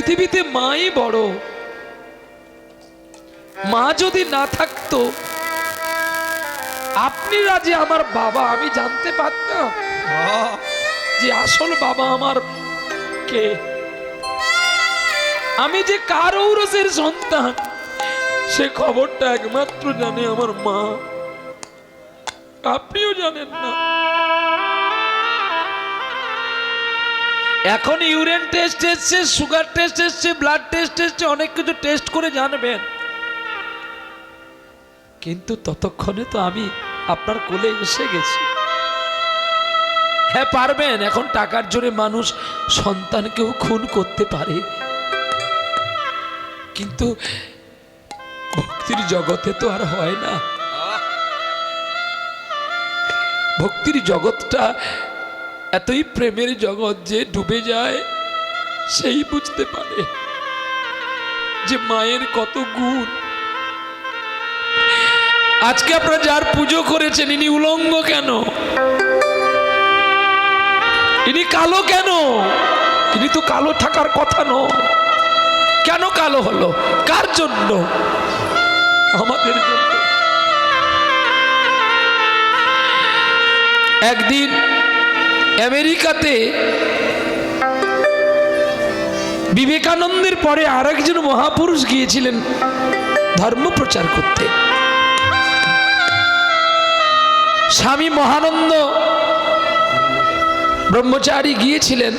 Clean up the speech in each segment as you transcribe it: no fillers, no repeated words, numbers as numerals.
পৃথিবীতে মাই বড়। মা যদি না থাকতো, আপনারা যে আমার বাবা, আমি জানতে পারতাম যে আসল বাবা আমার কে। আমি যে কার ঔরসের সন্তান সে খবরটা একমাত্র জানে আমার মা, আপনিও জানেন না। এখন ইউরিন টেস্ট এসছে, সুগার টেস্ট এসছে, ব্লাড টেস্ট এসছে, অনেক কিছু টেস্ট করে জানবেন, কিন্তু ততক্ষণে তো আমি আপনার কোলে এসে গেছি। হ্যাঁ পারবেন, এখন টাকার জোরে মানুষ সন্তানকেও খুন করতে পারে, কিন্তু ভক্তির জগতে তো আর হয় না। ভক্তির জগৎটা এতই প্রেমের জগৎ যে ডুবে যায় সেই বুঝতে পারে যে মায়ের কত গুণ। আজকে আপনারা যার পুজো করেছেন ইনি উলঙ্গ কেন? ইনি কালো কেন? ইনি তো কালো থাকার কথা নয়। কেন কালো হলো? কার জন্য? আমাদের জন্য। একদিন আমেরিকাতে বিবেকানন্দের পরে আরেকজন মহাপুরুষ গিয়েছিলেন ধর্ম প্রচার করতে। স্বামী মহানন্দ ব্রহ্মচারী গিয়েছিলেন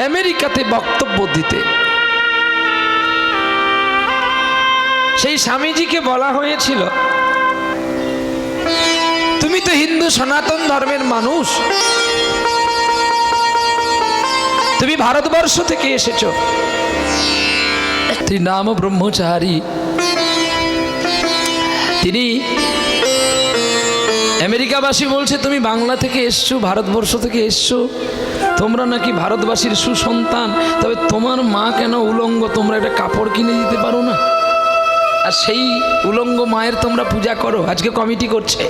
আমেরিকাতে বক্তব্য দিতে। সেই স্বামীজিকে বলা হয়েছিল, তুমি তো হিন্দু সনাতন ধর্মের মানুষ, তুমি ভারতবর্ষ থেকে এসেছো, তিনি নাম ব্রহ্মচারী। তিনি আমেরিকাবাসী বলছে তুমি বাংলা থেকে এসছো, ভারতবর্ষ থেকে এসছো, তোমরা নাকি ভারতবাসীর সুসন্তান, তবে তোমার মা কেন উলঙ্গ? তোমরা একটা কাপড় কিনে দিতে পারো না? আর সেই উলঙ্গ মায়ের তোমরা পূজা করো। আজকে কমিটি করছে,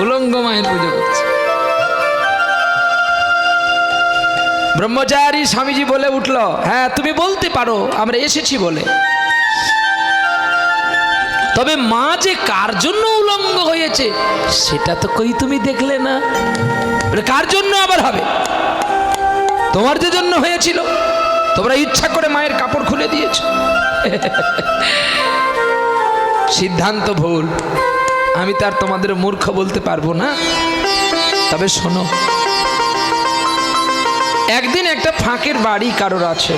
উলঙ্গ মায়ের পুজো করছে। ব্রহ্মচারী স্বামীজি বলে উঠল, হ্যাঁ তুমি বলতে পারো আমরা এসেছি বলে, তবে মা যে কার জন্য উলঙ্গ হয়েছে সেটা তো কই তুমি দেখলে না। কার জন্য আবার হবে? তোমার যে জন্য হয়েছিল, তোমরা ইচ্ছা করে মায়ের কাপড় খুলে দিয়েছো। সিদ্ধান্ত ভুল, আমি তার তোমাদের মূর্খ বলতে পারবো না। তবে শোনো, একদিন একটা ফাঁকের বাড়ি কারোর আছে,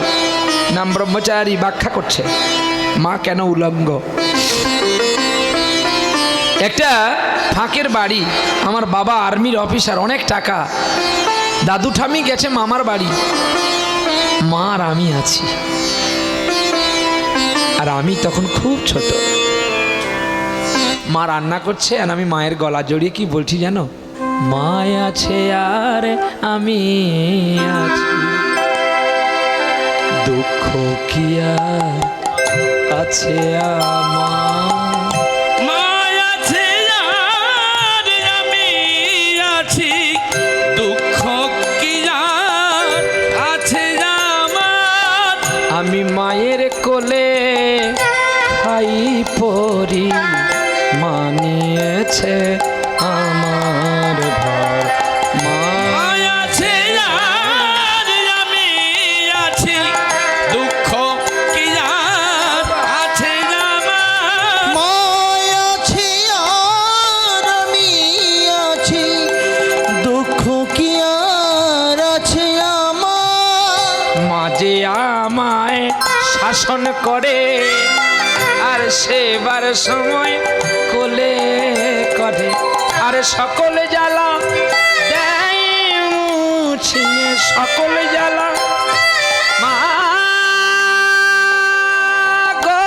নাম ব্রহ্মচারী, ব্যাখ্যা করছে মা কেন উলঙ্গ। একটা ফাঁকের বাড়ি, আমার বাবা আর্মির অফিসার, অনেক টাকা, দাদু ঠামি গেছে মামার বাড়ি, মা আর আমি আছি, আর আমি তখন খুব ছোট। মা রান্না করছে আর আমি মায়ের গলা জড়িয়ে কি বলছি জানো? মা আছে আর আমি আছি, দুঃখ কি আর আছে আমার। মা আছে আর আমি আছি, দুঃখ কি আর আছে আমার। আমি মায়ের কোলে খাই পরি, মানিয়েছে আমার ভার। মা আছে আর আমি আছি, দুঃখ কি আর আছে আমার। মা আছে আর আমি আছি, দুঃখ কি আর আছে আমার। মাঝে আমায় শাসন করে আর সেবার সময় কোলে করে, আর সকলে জ্বালা দেয় মুছিয়ে, সকলে জ্বালা। মা গো,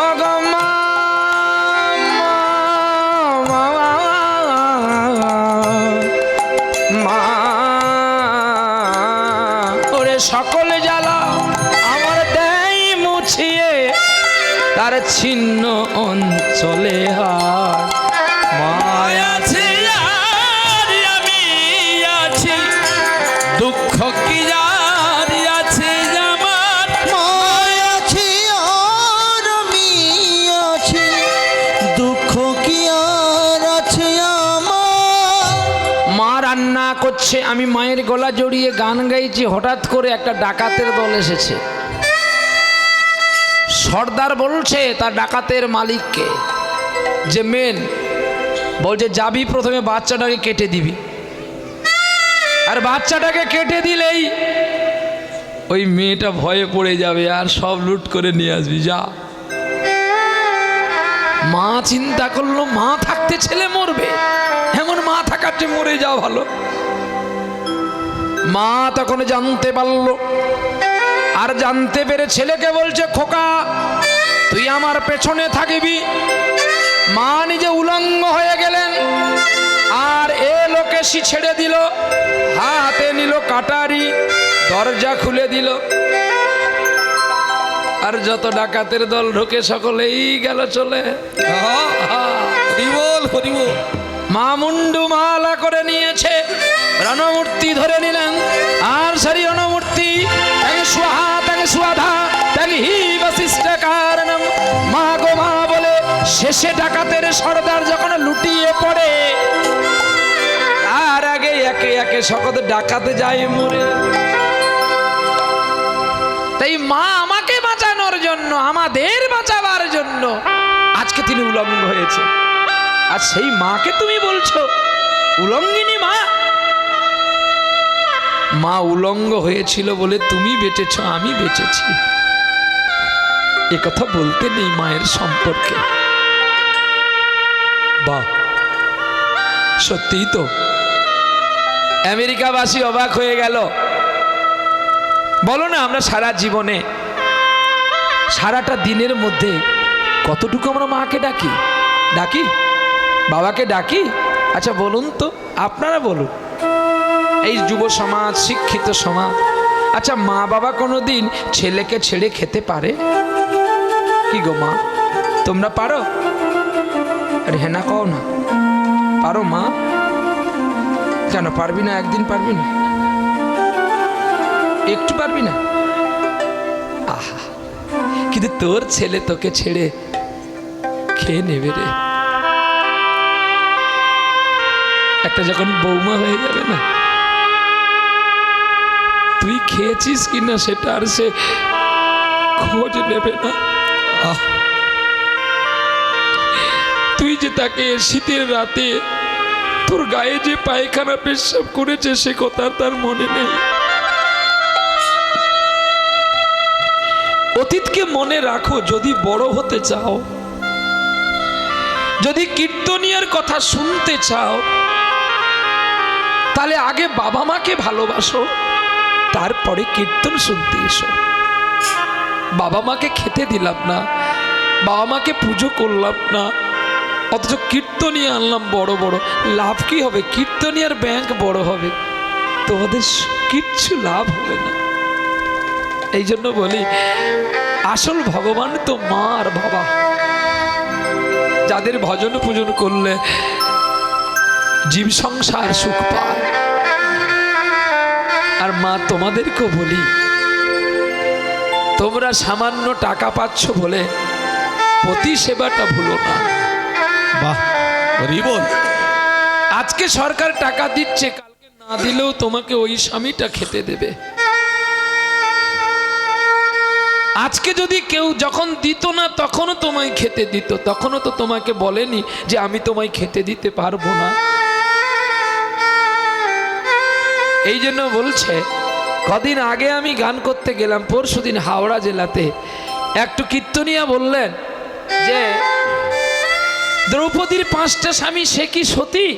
ও গো মা, মা, ওরে সকলে জ্বালা আমার দেয় মুছিয়ে, তার ছিন্ন অঞ্চলে হার। মা আছে আর আমি কান্না করছে, আমি মায়ের গলা জড়িয়ে গান গাইছি, হঠাৎ করে একটা ডাকাতের দল এসেছে। সর্দার বলছে তার ডাকাতের মালিককে, যে মেন বলছে যাবি প্রথমে বাচ্চাটাকে কেটে দিবি, আর বাচ্চাটাকে কেটে দিলেই ওই মেয়েটা ভয়ে পড়ে যাবে আর সব লুট করে নিয়ে আসবি, যা। মা চিন্তা করলো, মা থাকতে ছেলে মরবে, এমন মা থাকার যে মরে যাওয়া ভালো। মা তখন জানতে পারলো, আর জানতে পেরে ছেলেকে বলছে, খোকা তুই আমার পেছনে থাকবি। মা নিজে উলঙ্গ হয়ে গেলেন, আর এ লোকেশি ছেড়ে দিল, হাতে নিল কাটারি, দরজা খুলে দিল, আর যত ডাকাতের দল ঢোকে সকলেই গেল চলে। মা মুন্ডু মালা করে নিয়েছে, রণমূর্তি ধরে নিলেন, আর সারি রণমূর্তি তাকে স্বাহা তাকে স্বাধা তাকে হি বশিষ্ঠ কারণম মা গো মা বলে শেষে ডাকাতের সর্দার যখন লুটিয়ে পড়ে, তার আগে একে একে সকলে ডাকাতে যায় মরে। তাই মা আমাকে বাঁচানোর জন্য, আমাদের বাঁচাবার জন্য আজকে তিনি উলঙ্গ হয়েছে, আর সেই মাকে তুমি বলছো উলঙ্গিনী মা। মা উলঙ্গ হয়েছিল বলে তুমি বেঁচেছ, আমি বেঁচেছি, এ কথা বলতে নেই মায়ের সম্পর্কে। বাহ, সত্যিই তো আমেরিকাবাসী অবাক হয়ে গেল। বলো না, আমরা সারা জীবনে সারাটা দিনের মধ্যে কতটুকু আমরা মাকে ডাকি, ডাকি বাবাকে ডাকি? আচ্ছা বলুন তো, আপনারা বলুন, এই যুব সমাজ, শিক্ষিত সমাজ, আচ্ছা মা বাবা কোনোদিন ছেলেকে ছেড়ে খেতে পারে কি গো মা? তোমরা পারো? আরে হ্যাঁ না কও না, পারো মা? কেন পারবি না? একদিন পারবি না? একটু পারবি না? আহা, কিন্তু তোর ছেলে তোকে ছেড়ে খেয়ে নেবে রে। একটা যখন বৌমা হয়ে যাবে না, তুই খেয়েছিস কিনা সেটা আর সে খোঁজ নেবে না। তুই যে তাকে শীতের রাতে তোর গায়ে যে পায়খানা পেশাব করেছে সে কথা তার মনে নেই। অতীতকে মনে রাখো যদি বড় হতে চাও, যদি কীর্তনিয়ার কথা শুনতে চাও, তাহলে আগে বাবা মাকে ভালোবাসো, তারপরে কীর্তন শুনতে এসো। বাবা মাকে খেতে দিলাম না, বাবা মাকে পুজো করলাম না, অথচ কীর্তনিয়া আনলাম বড় বড়, লাভ কি হবে? কীর্তনিয়ার ব্যাংক বড় হবে, তোমাদের কিচ্ছু লাভ হবে না। এই জন্য বলি, আসল ভগবান তো মা আর বাবা, যাদের ভজন পূজন করলে জীব সংসার সুখ পায়। আর মা তোমাদেরকেও বলি, তোমরা সামান্য টাকা পাচ্ছ বলে পতি সেবাটা ভুলো না। বাহ, আজকে সরকার টাকা দিচ্ছে, কালকে না দিলেও তোমাকে ওই স্বামীটা খেতে দেবে। আজকে যদি কেউ যখন দিত না তখনও তোমায় খেতে দিত, তখনও তো তোমাকে বলেনি যে আমি তোমায় খেতে দিতে পারবো না। এই জন্য বলছে, কদিন আগে আমি গান করতে গেলাম, পরশুদিন হাওড়া জেলাতে একটু কীর্তনিয়া বললেন যে দ্রৌপদীর 5টা স্বামী, সে কি সতী?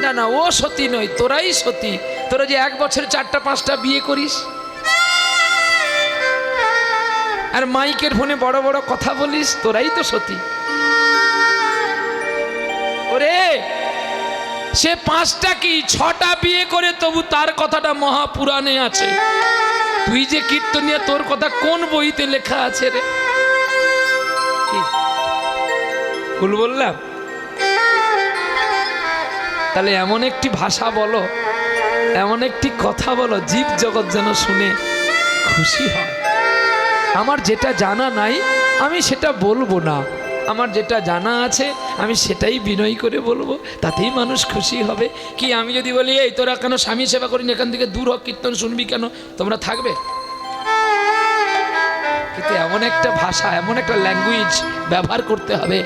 না না, ও সতী নয়, তোরাই সতী। তোরা যে 1 বছরে 4টা 5টা বিয়ে করিস, আর মাইকের ফোনে বড় বড় কথা বলিস, তোরাই তো সতী। ওরে, সে 5টা কি 6টা বিয়ে করে তবু তার কথাটা মহাপুরাণে আছে। তুই যে কীর্তনিয়া, তোর কথা কোন বইতে লেখা আছে রে? ভুল বললাম? তাহলে এমন একটি ভাষা বলো, এমন একটি কথা বলো, জীব জগৎ যেন শুনে খুশি হয়। আমার যেটা জানা নাই আমি সেটা বলবো না, আমার যেটা জানা আছে আমি সেটাই বিনয় করে বলবো, তাতেই মানুষ খুশি হবে। কি আমি যদি বলি এই তোরা কেন স্বামী সেবা করিনি, এখান থেকে দূর হোক, কীর্তন শুনবি কেন, তোমরা থাকবে? কিন্তু এমন একটা ভাষা, এমন একটা ল্যাঙ্গুয়েজ ব্যবহার করতে হবে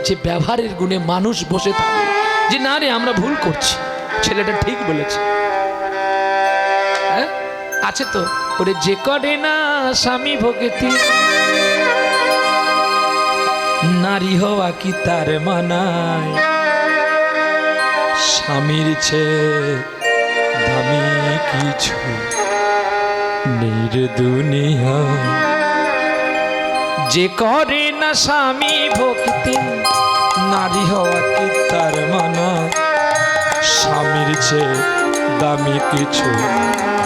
যে ব্যবহারের গুণে মানুষ বসে থাকবে যে না রে আমরা ভুল করছি, ছেলেটা ঠিক বলেছে। হ্যাঁ আছে তো, ওরে যে করে না স্বামী ভক্তি, নারী হওয়া কি তার মানায়, স্বামীর চেয়ে দামি কিছু নেই রে দুনিয়ায়। যে করে না স্বামী ভক্তি, নারী হওয়া কি তার মানায়, স্বামীর চেয়ে দামি কিছু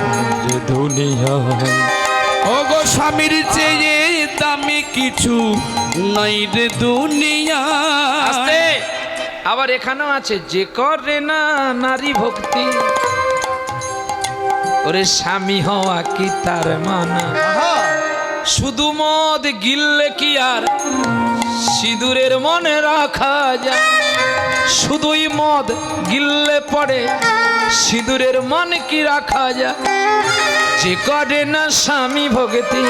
নেই রে দুনিয়ায়। ও গো স্বামীর চেয়ে দামি কিছু নাই রে দুনিয়া। আবার এখানেও আছে যে করে না নারী ভক্তি, ওরে স্বামী হওয়া কি তার মানা। শুধু মদ গিললে কি আর সিঁদুরের মনে রাখা যায়, শুধুই মদ গিললে পরে সিঁদুরের মনে কি রাখা যায়। যে করে না স্বামী ভক্তি,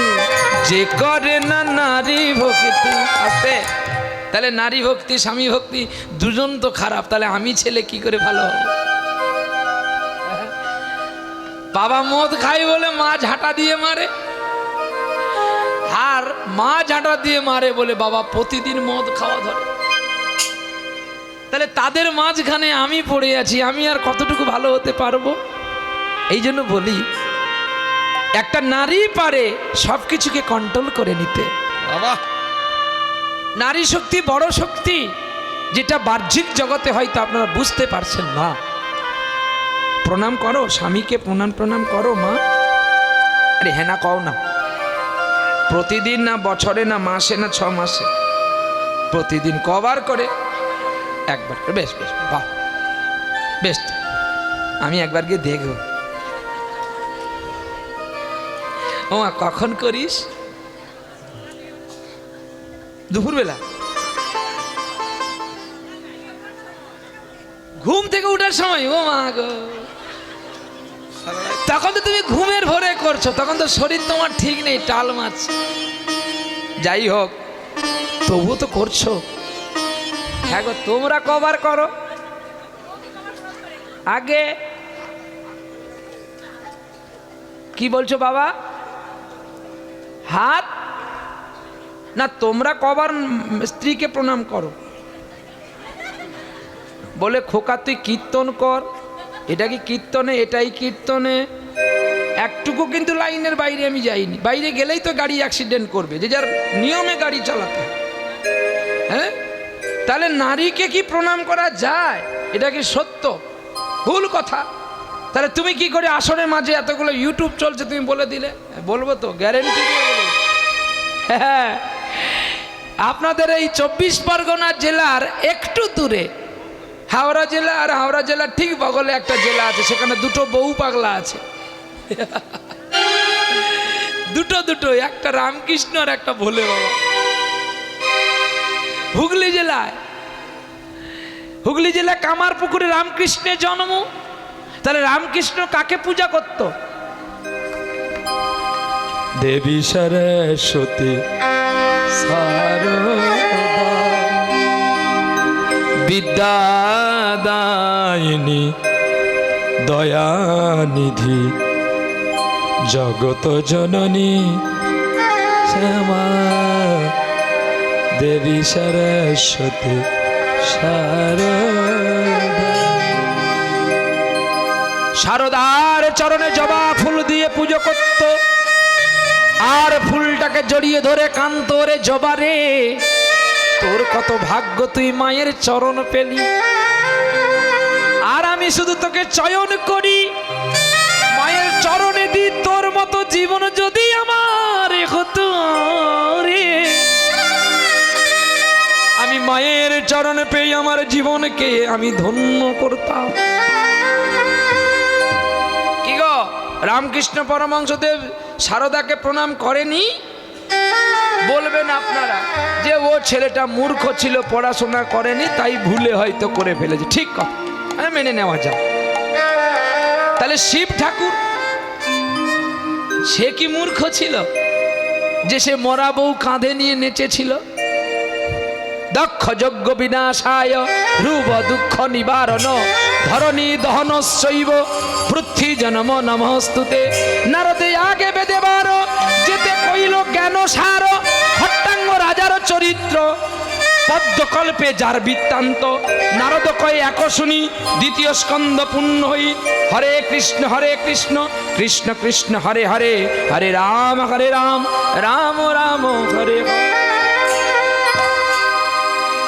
যে করে না নারী ভক্তি। আস্তে, তাহলে নারী ভক্তি স্বামী ভক্তি দুজন তো খারাপ, তাহলে আমি ছেলে কি করে ভালো হব? বাবা মদ খাই বলে মা ঝাঁটা দিয়ে মারে, আর মা ঝাঁটা দিয়ে মারে বলে বাবা প্রতিদিন মদ খাওয়া ধরে। তাহলে তাদের মাঝখানে আমি পড়ে আছি, আমি আর কতটুকু ভালো হতে পারবো? এই জন্য বলি একটা নারী পারে সব কিছুকে কন্ট্রোল করে নিতে। বাবা নারী শক্তি বড় শক্তি, যেটা বাহ্যিক জগতে হয়তো আপনারা বুঝতে পারছেন না। প্রণাম করো স্বামীকে, প্রণাম করো মা। আরে হ্যাঁ না কও না, প্রতিদিন না, বছরে না, মাসে না, 6 মাসে, প্রতিদিন কবার করে? একবার করে। বেশ বেশ বাহ, বেশ, আমি একবার গিয়ে দেখব। ও মা কখন করিস? দুপুরবেলা ঘুম থেকে উঠার সময়? ও মা গো, তখন তো তুমি ঘুমের ভরে করছো, তখন তো শরীর তোমার ঠিক নেই, টাল মাছ। যাই হোক তবু তো করছো। হ্যাঁ গো, তোমরা কবার করো? আগে কি বলছো বাবা? হাত না, তোমরা কবার স্ত্রীকে প্রণাম করো? বলে খোকা তুই কীর্তন কর। এটা কি কীর্তনে? এটাই কীর্তনে। একটুকু কিন্তু লাইনের বাইরে আমি যাইনি। বাইরে গেলেই তো গাড়ি অ্যাক্সিডেন্ট করবে, যে যার নিয়মে গাড়ি চালাতে। হ্যাঁ, তাহলে নারীকে কি প্রণাম করা যায়? এটা কি সত্য? ভুল কথা। তাহলে তুমি কি করে আসরের মাঝে এতগুলো ইউটিউব চলছে তুমি বলে দিলে? বলবো তো, গ্যারেন্টি দিয়ে বলবো। হ্যাঁ, আপনাদের এই 24 পরগনা জেলার একটু দূরে হাওড়া জেলা, আর হাওড়া জেলার ঠিক বগলে একটা জেলা আছে, সেখানে দুটো বউ পাগলা আছে। দুটো, একটা রামকৃষ্ণ আর একটা ভোলে বাবা। হুগলি জেলা কামারপুকুরে রামকৃষ্ণের জন্ম। তাহলে রামকৃষ্ণ কাকে পূজা করত? দেবী সরস্বতী সারদা বিদ্যাদায়িনী দয়ানিধি জগত জননী শ্যামা দেবী সরস্বতী শারদার চরণে জবা ফুল দিয়ে পুজো করত, আর ফুলটাকে জড়িয়ে ধরে কান্ত রে জবারে, তোর কত ভাগ্য তুই মায়ের চরণ পেলি, আর আমি শুধু তোকে চয়ন করি, মায়ের চরণে দি তোর মতো জীবন যদি আমার হতো রে। আমি মায়ের চরণে পেয়ে আমার জীবনকে আমি ধন্য করতাম। কি গো, রামকৃষ্ণ পরমহংসদেব শারদাকে প্রণাম করেনি? বলবেন আপনারা যে ও ছেলেটা মূর্খ ছিল, পড়াশোনা করেনি, তাই ভুলে হয়তো করে ফেলেছে। ঠিক কথা, মেনে নেওয়া যায়। তাহলে শিব ঠাকুর সে কি মূর্খ ছিল যে সে মরা বউ কাঁধে নিয়ে নেচেছিল? দক্ষ যজ্ঞ বিনাশায় রূপ দুঃখ নিবারণ ধরণী দহন শৈব পৃথ্বী জনম নমস্তুতে। নারদে আগে বেদেবার যেতে কইল জ্ঞান সার খট্টাঙ্গ রাজার চরিত্র পদ্মকল্পে যার বৃত্তান্ত। নারদ কয়ে এক শুনি দ্বিতীয় স্কন্ধ পূর্ণ হই। হরে কৃষ্ণ কৃষ্ণ কৃষ্ণ হরে হরে, হরে রাম রাম রাম হরে হরে।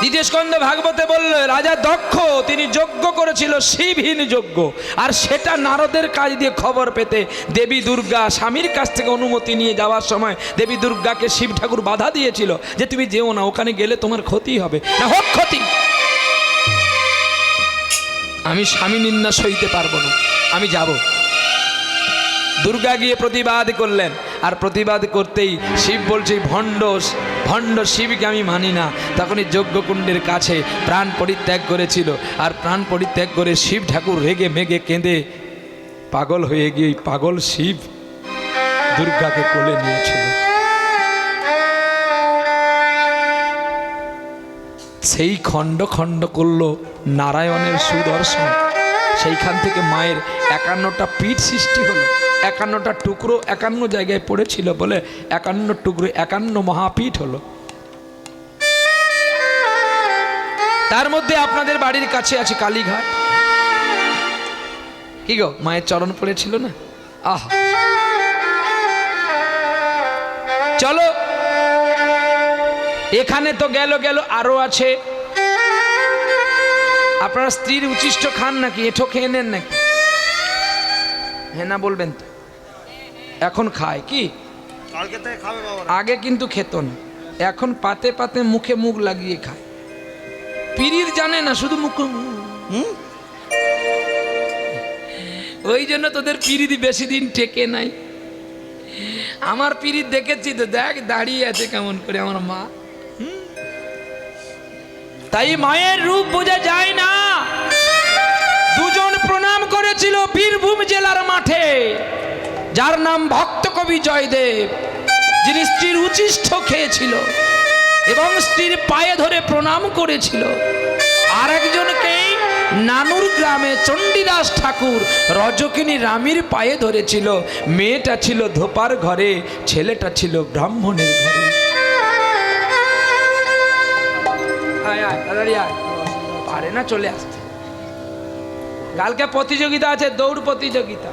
দ্বিতীয় স্কন্ধ ভাগবতে বলল রাজা দক্ষ তিনি যজ্ঞ করেছিল, শিবহীন যজ্ঞ, আর সেটা নারদের কাজ দিয়ে খবর পেতে দেবী দুর্গা স্বামীর কাছ থেকে অনুমতি নিয়ে যাওয়ার সময় দেবী দুর্গাকে শিব ঠাকুর বাধা দিয়েছিল যে তুমি যেও না, ওখানে গেলে তোমার ক্ষতি হবে। না হোক ক্ষতি, আমি স্বামী নিন্দা সইতে পারবো না, আমি যাব। দুর্গা গিয়ে প্রতিবাদ করলেন, আর প্রতিবাদ করতেই শিব বলছে ভণ্ড শিবকে আমি মানি না। তখনই যজ্ঞকুণ্ডের কাছে প্রাণ পরিত্যাগ করেছিল, আর প্রাণ পরিত্যাগ করে শিব ঠাকুর রেগে মেগে কেঁদে পাগল হয়ে গিয়ে পাগল শিব দুর্গাকে কোলে নিয়েছিল। সেই খণ্ড খণ্ড করল নারায়ণের সুদর্শন। সেইখান থেকে মায়ের 51টা পিঠ সৃষ্টি হলো, 51টা টুকরো 51 জায়গায় পড়েছিল বলে 51 টুকরো 51 মহাপীঠ হলো। তার মধ্যে আপনাদের বাড়ির কাছে আছে কালীঘাট। কি গো, মায়ের চরণ পড়েছিল না? আহ, চলো এখানে তো গেল আরো আছে। আপনারা স্ত্রীর উচ্ছিষ্ট খান নাকি? এঁঠো খেয়ে নেন নাকি? হ্যাঁ না বলবেন তো? এখন খায় কি? আগে কিন্তু খেত না, এখন পাতে পাতে মুখে মুখ লাগিয়ে খায়। পিরির জানে না, শুধু মুখ। ওই জন্য তোদের পিরিত বেশি দিন টেকে নাই। আমার পিরিত দেখেছি তো, দেখ দাঁড়িয়ে আছে কেমন করে আমার মা। তাই মায়ের রূপ বোঝা যায় না। দুজন প্রণাম করেছিল বীরভূম জেলার মাঠে, যার নাম ভক্ত কবি জয়দেব, যিনি স্ত্রীর উচ্ছিষ্ট খেয়েছিল এবং স্ত্রীর পায়ে ধরে প্রণাম করেছিল। আর একজনকে নানুর গ্রামে চণ্ডীদাস ঠাকুর রজকিনী রামীর পায়ে ধরেছিল। মেয়েটা ছিল ধোপার ঘরে, ছেলেটা ছিল ব্রাহ্মণের ঘরে। পারে না চলে আসতে। কালকে প্রতিযোগিতা আছে, দৌড় প্রতিযোগিতা।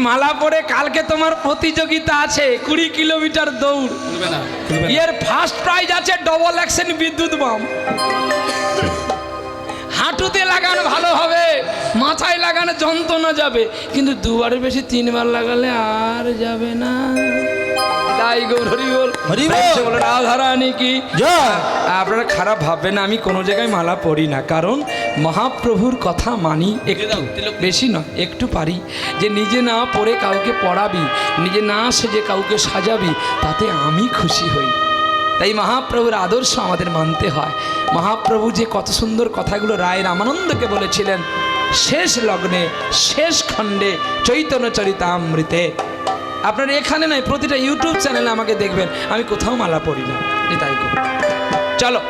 মালা পরে কালকে তোমার প্রতিযোগিতা আছে 20 কিলোমিটার দৌড়। এর ফার্স্ট প্রাইজ আছে ডবল অ্যাকশন বিদ্যুৎ বাম। হাঁটুতে লাগানো ভালো হবে, মাথায় লাগানো যন্ত্রণা যাবে, কিন্তু দুবারের বেশি 3 বার লাগালে আর যাবে না। আপনারা খারাপ ভাববেন না, আমি কোনো জায়গায় মালা পড়ি না, কারণ মহাপ্রভুর কথা মানি। একটু বেশি নয়, একটু পারি। যে নিজে না পড়ে কাউকে পড়াবি, নিজে না সেজে কাউকে সাজাবি, তাতে আমি খুশি হই। তাই মহাপ্রভুর আদর্শ আমাদের মানতে হয়। মহাপ্রভু যে কত সুন্দর কথাগুলো রায় রামানন্দকে বলেছিলেন শেষ লগ্নে শেষ খণ্ডে চৈতন্য চরিতামৃতে, আপনারা এখানে নয়, প্রতিটা ইউটিউব চ্যানেলে আমাকে দেখবেন, আমি কোথাও মালা পড়ি না, তাই করি। চলো,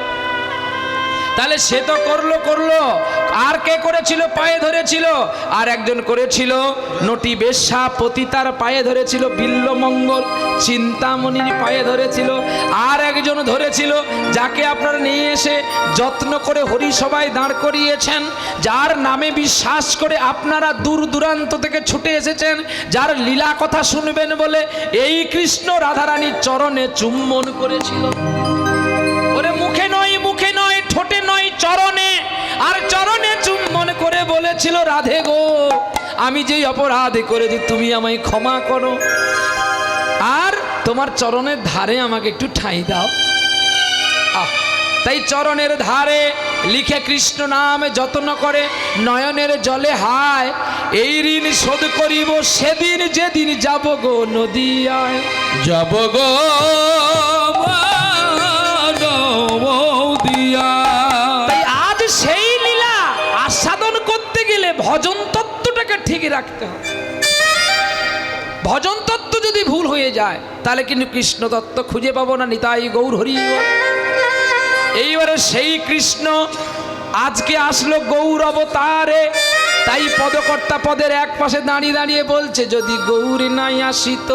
তাহলে সে তো করলো, আর কে করেছিল? পায়ে ধরেছিল। আর একজন করেছিল নটি বেশ্যা, পতিতার পায়ে ধরেছিল। বিল্বমঙ্গল চিন্তামণির পায়ে ধরেছিল। আর একজন ধরেছিল, যাকে আপনারা নিয়ে এসে যত্ন করে হরিসভায় দাঁড় করিয়েছেন, যার নামে বিশ্বাস করে আপনারা দূর দূরান্ত থেকে ছুটে এসেছেন, যার লীলা কথা শুনবেন বলে এই কৃষ্ণ রাধারানীর চরণে চুম্বন করেছিল। ওরে মুখে নয়, ঠোঁটে নয়, চরণে। আর চরণে চুম্বন করে বলেছিল, রাধে গো, আমি যেই অপরাধ করেছি তুমি আমায় ক্ষমা করো, আর তোমার চরণের ধারে আমাকে একটু ঠাঁই দাও। তাই চরণের ধারে লিখে কৃষ্ণ নামে যত্ন করে নয়নের জলে হায়, এই ঋণ শোধ করিব সেদিন যেদিন যাব গো নদিয়ায়। যাব গো তাই আজ সেই লীলা আস্বাদন করতে গেলে ভজন তত্ত্বটাকে ঠিক রাখতে হবে। ভজন তত্ত্ব যদি ভুল হয়ে যায় তাহলে কিন্তু কৃষ্ণ তত্ত্ব খুঁজে পাবো না। নিতাই গৌর হরি। এইবারে সেই কৃষ্ণ আজকে আসলো গৌর অবতারে। তাই পদকর্তা পদের এক পাশে দাঁড়িয়ে দাঁড়িয়ে বলছে, যদি গৌরী নাই আসিত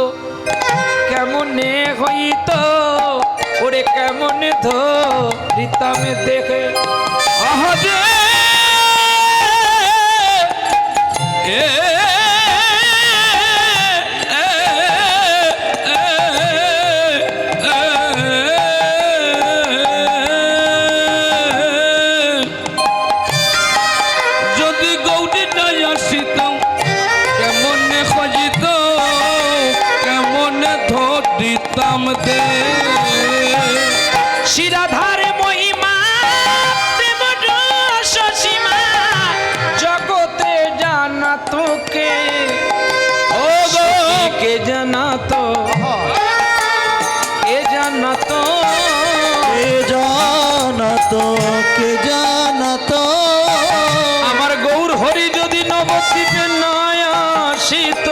কেমনে হইত, ওরে কেমনে ধরিতামে দেখে আহারে যদি গৌরী নাই আসিত কেমনে খজিত, কেমনে ধরিতাম দে। শিরাধারে মহিমা প্রেম রস সীমা, জগতে জানা তোকে ও গো, কে জানা তো, কে জানা তো, কে জানাতো, কে জানাতো, আমার গৌর হরি যদি নবদ্বীপে নয় আসিত,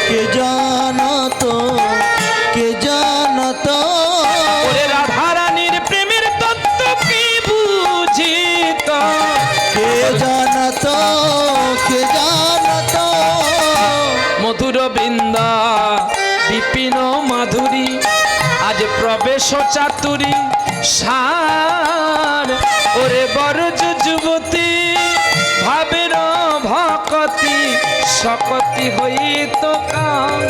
কে জানাতো, কে জানাতো, ওরে রাধারানীর প্রেমের তত্ত্ব কি বুঝিত, কে জানাতো, কে জানাতো, মধুর বৃন্দা বিপিন মাধুরী, আজ প্রবেশ চাতুরী সার, ওরে বরজ যুবতী ভাবের ভকতি সকতি হইত কাম।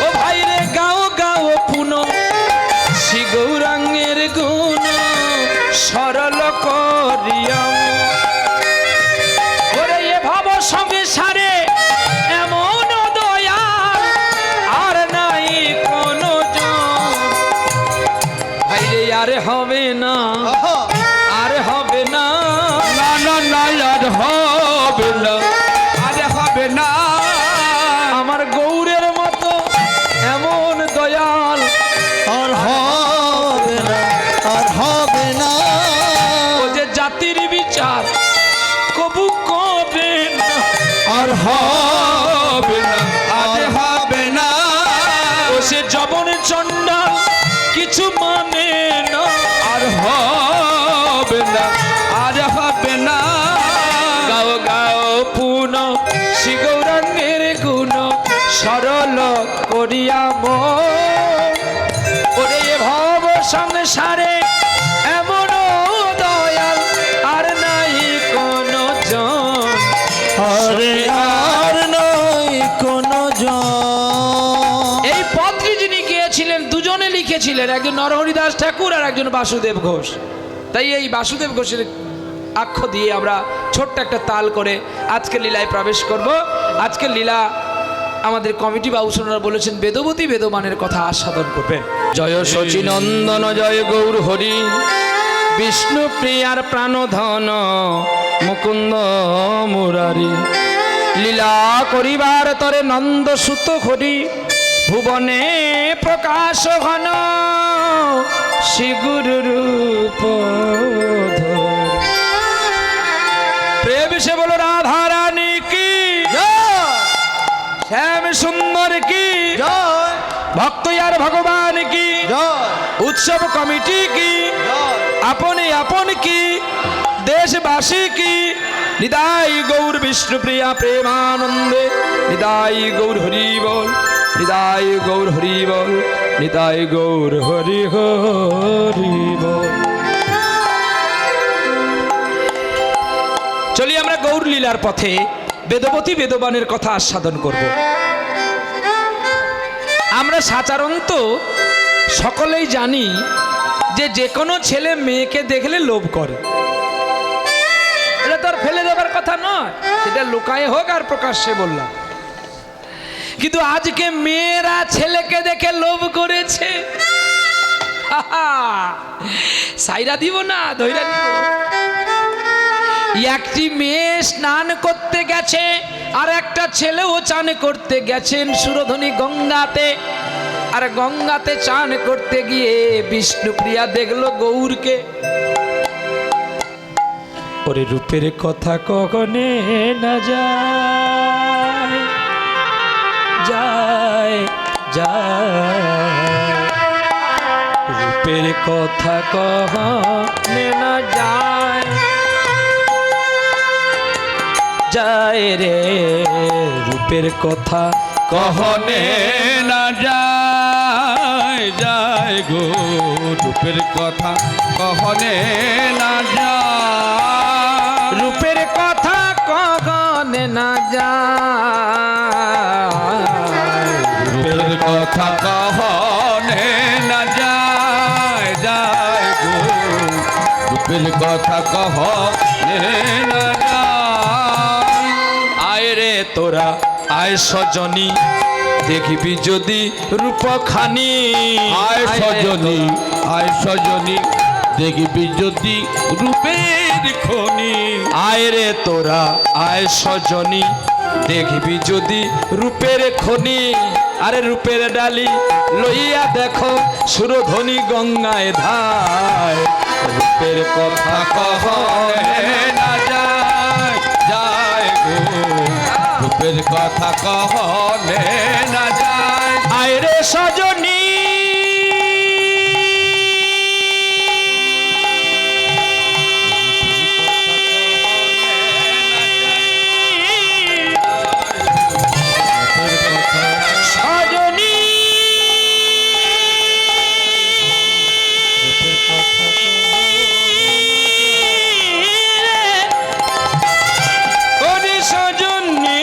ও ভাই রে গাও গাও পুন শ্রী গৌরাঙ্গের গুণ সরল করিয়াম। ওরে এ ভাব সঙ্গে সারে এমন দয়াল আর নাই কোনো জন। ভাই রে আর হবে না, আর হবে না, না না না আর হবে না, আর হবে না। আমার গৌরের মতো এমন দয়াল আর হবে না, আর হবে না, ও যে জাতির বিচার কবু কবে না, আর হবে না, আর হবে না। ও সে জবন চণ্ডাল কিছু মানে না, আর হবে না, আর হবে না। গাও গাও পুন শ্রী গৌরাঙ্গের গুণ সরল করিয়া মন। ওরে এ ভব সংসারে এমন দয়াল আর নাই কোনো জন। আরে আর নয় কোনো জন। এই পদটি যিনি গিয়েছিলেন দুজনে লিখেছিলেন, একজন নরহরিদাস ঠাকুর আর একজন বাসুদেব ঘোষ। তাই এই বাসুদেব ঘোষের আক্ষ দিয়ে আমরা ছোট্ট একটা তাল করে আজকের লীলায় প্রবেশ করব। আজকের লীলা আমাদের কমিটি বাউসনরা বলেছেন বেদবতী বেদমানের কথা আস্বাদন করবেন। জয় শচীনন্দন জয় গৌর হরি, বিষ্ণু প্রিয়ার প্রাণধন মুকুন্দ মুরারি, লীলা করিবার তরে নন্দ সুত হরি, ভুবনে প্রকাশ ঘন শ্রী গুরু রূপ প্রেম সে বলো রাধা রানী কি, শ্যাম শ্যাম সুন্দর কি, জয় ভক্ত আর ভগবান কি, জয় উৎসব কমিটি কি, জয় আপনি আপন কি, দেশবাসী কি, নিতাই গৌর বিষ্ণুপ্রিয়া প্রেমানন্দে, নিতাই গৌর হরি বল, নিতাই গৌর হরি বল, নিতাই গৌর হরি হরি বল। চলি আমরা গৌর লীলার পথে বেদবতী বেদবানের কথা আস্বাদন করব। আমরা সাধারণত সকলেই জানি যে যে কোনো ছেলে মেয়েকে দেখলে লোভ করে, এটা তো আর ফেলে দেবার কথা নয়, সেটা লুকায়ে হোক আর প্রকাশ্যে বললাম। কিন্তু আজকে মেয়েরা ছেলেকে দেখে লোভ করেছে। সাইরা দিব না, ধৈরা দিব। একটি মেয়ে স্নান করতে গেছে আর একটা ছেলেও চান করতে গেছেন সুরধনী গঙ্গাতে। আর গঙ্গাতে চান করতে গিয়ে বিষ্ণুপ্রিয়া দেখলো গৌরকে। ওরে রূপের কথা কখনে না যায়, যায় যায়, রূপের কথা কখনে না যায়, যায় রে রূপের কথা কহনে না যায়, যায় গো রূপের কথা কহনে না যায়, রূপের কথা কখনে না যায়, রূপের কথা কহনে না যায়, যায় গো রূপের কথা কহনে না যায়। আয় রে তোরা আয় সজনী, দেখিবি যদি রূপখানি, আয় সজনী, আয় সজনী, দেখবি যদি রূপের খনি। আয় রে তোরা আয় সজনী, দেখবি যদি রূপের খনি। আরে রূপের ডালি লইয়া দেখো সুরধনী গঙ্গায় ধায়, রূপের কথা কহনে না যায়, যায় গো রূপের কথা কহনে না যায়। আয় রে সজনী, সজনী, ওরে সজনী,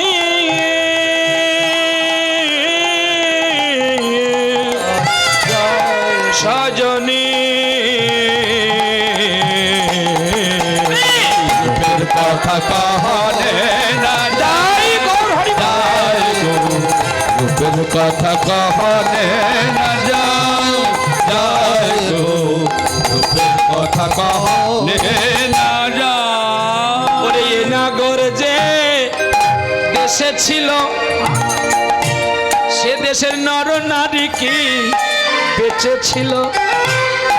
সজনী, রূপের কথা কহনে না যায়, যায় গো রূপের কথা কহনে না যায়, যায় গো রূপের কথা কহনে না যায়। ওরে এ নাগর যে দেশে ছিল, সে দেশের নর নারী কি বেঁচে ছিল।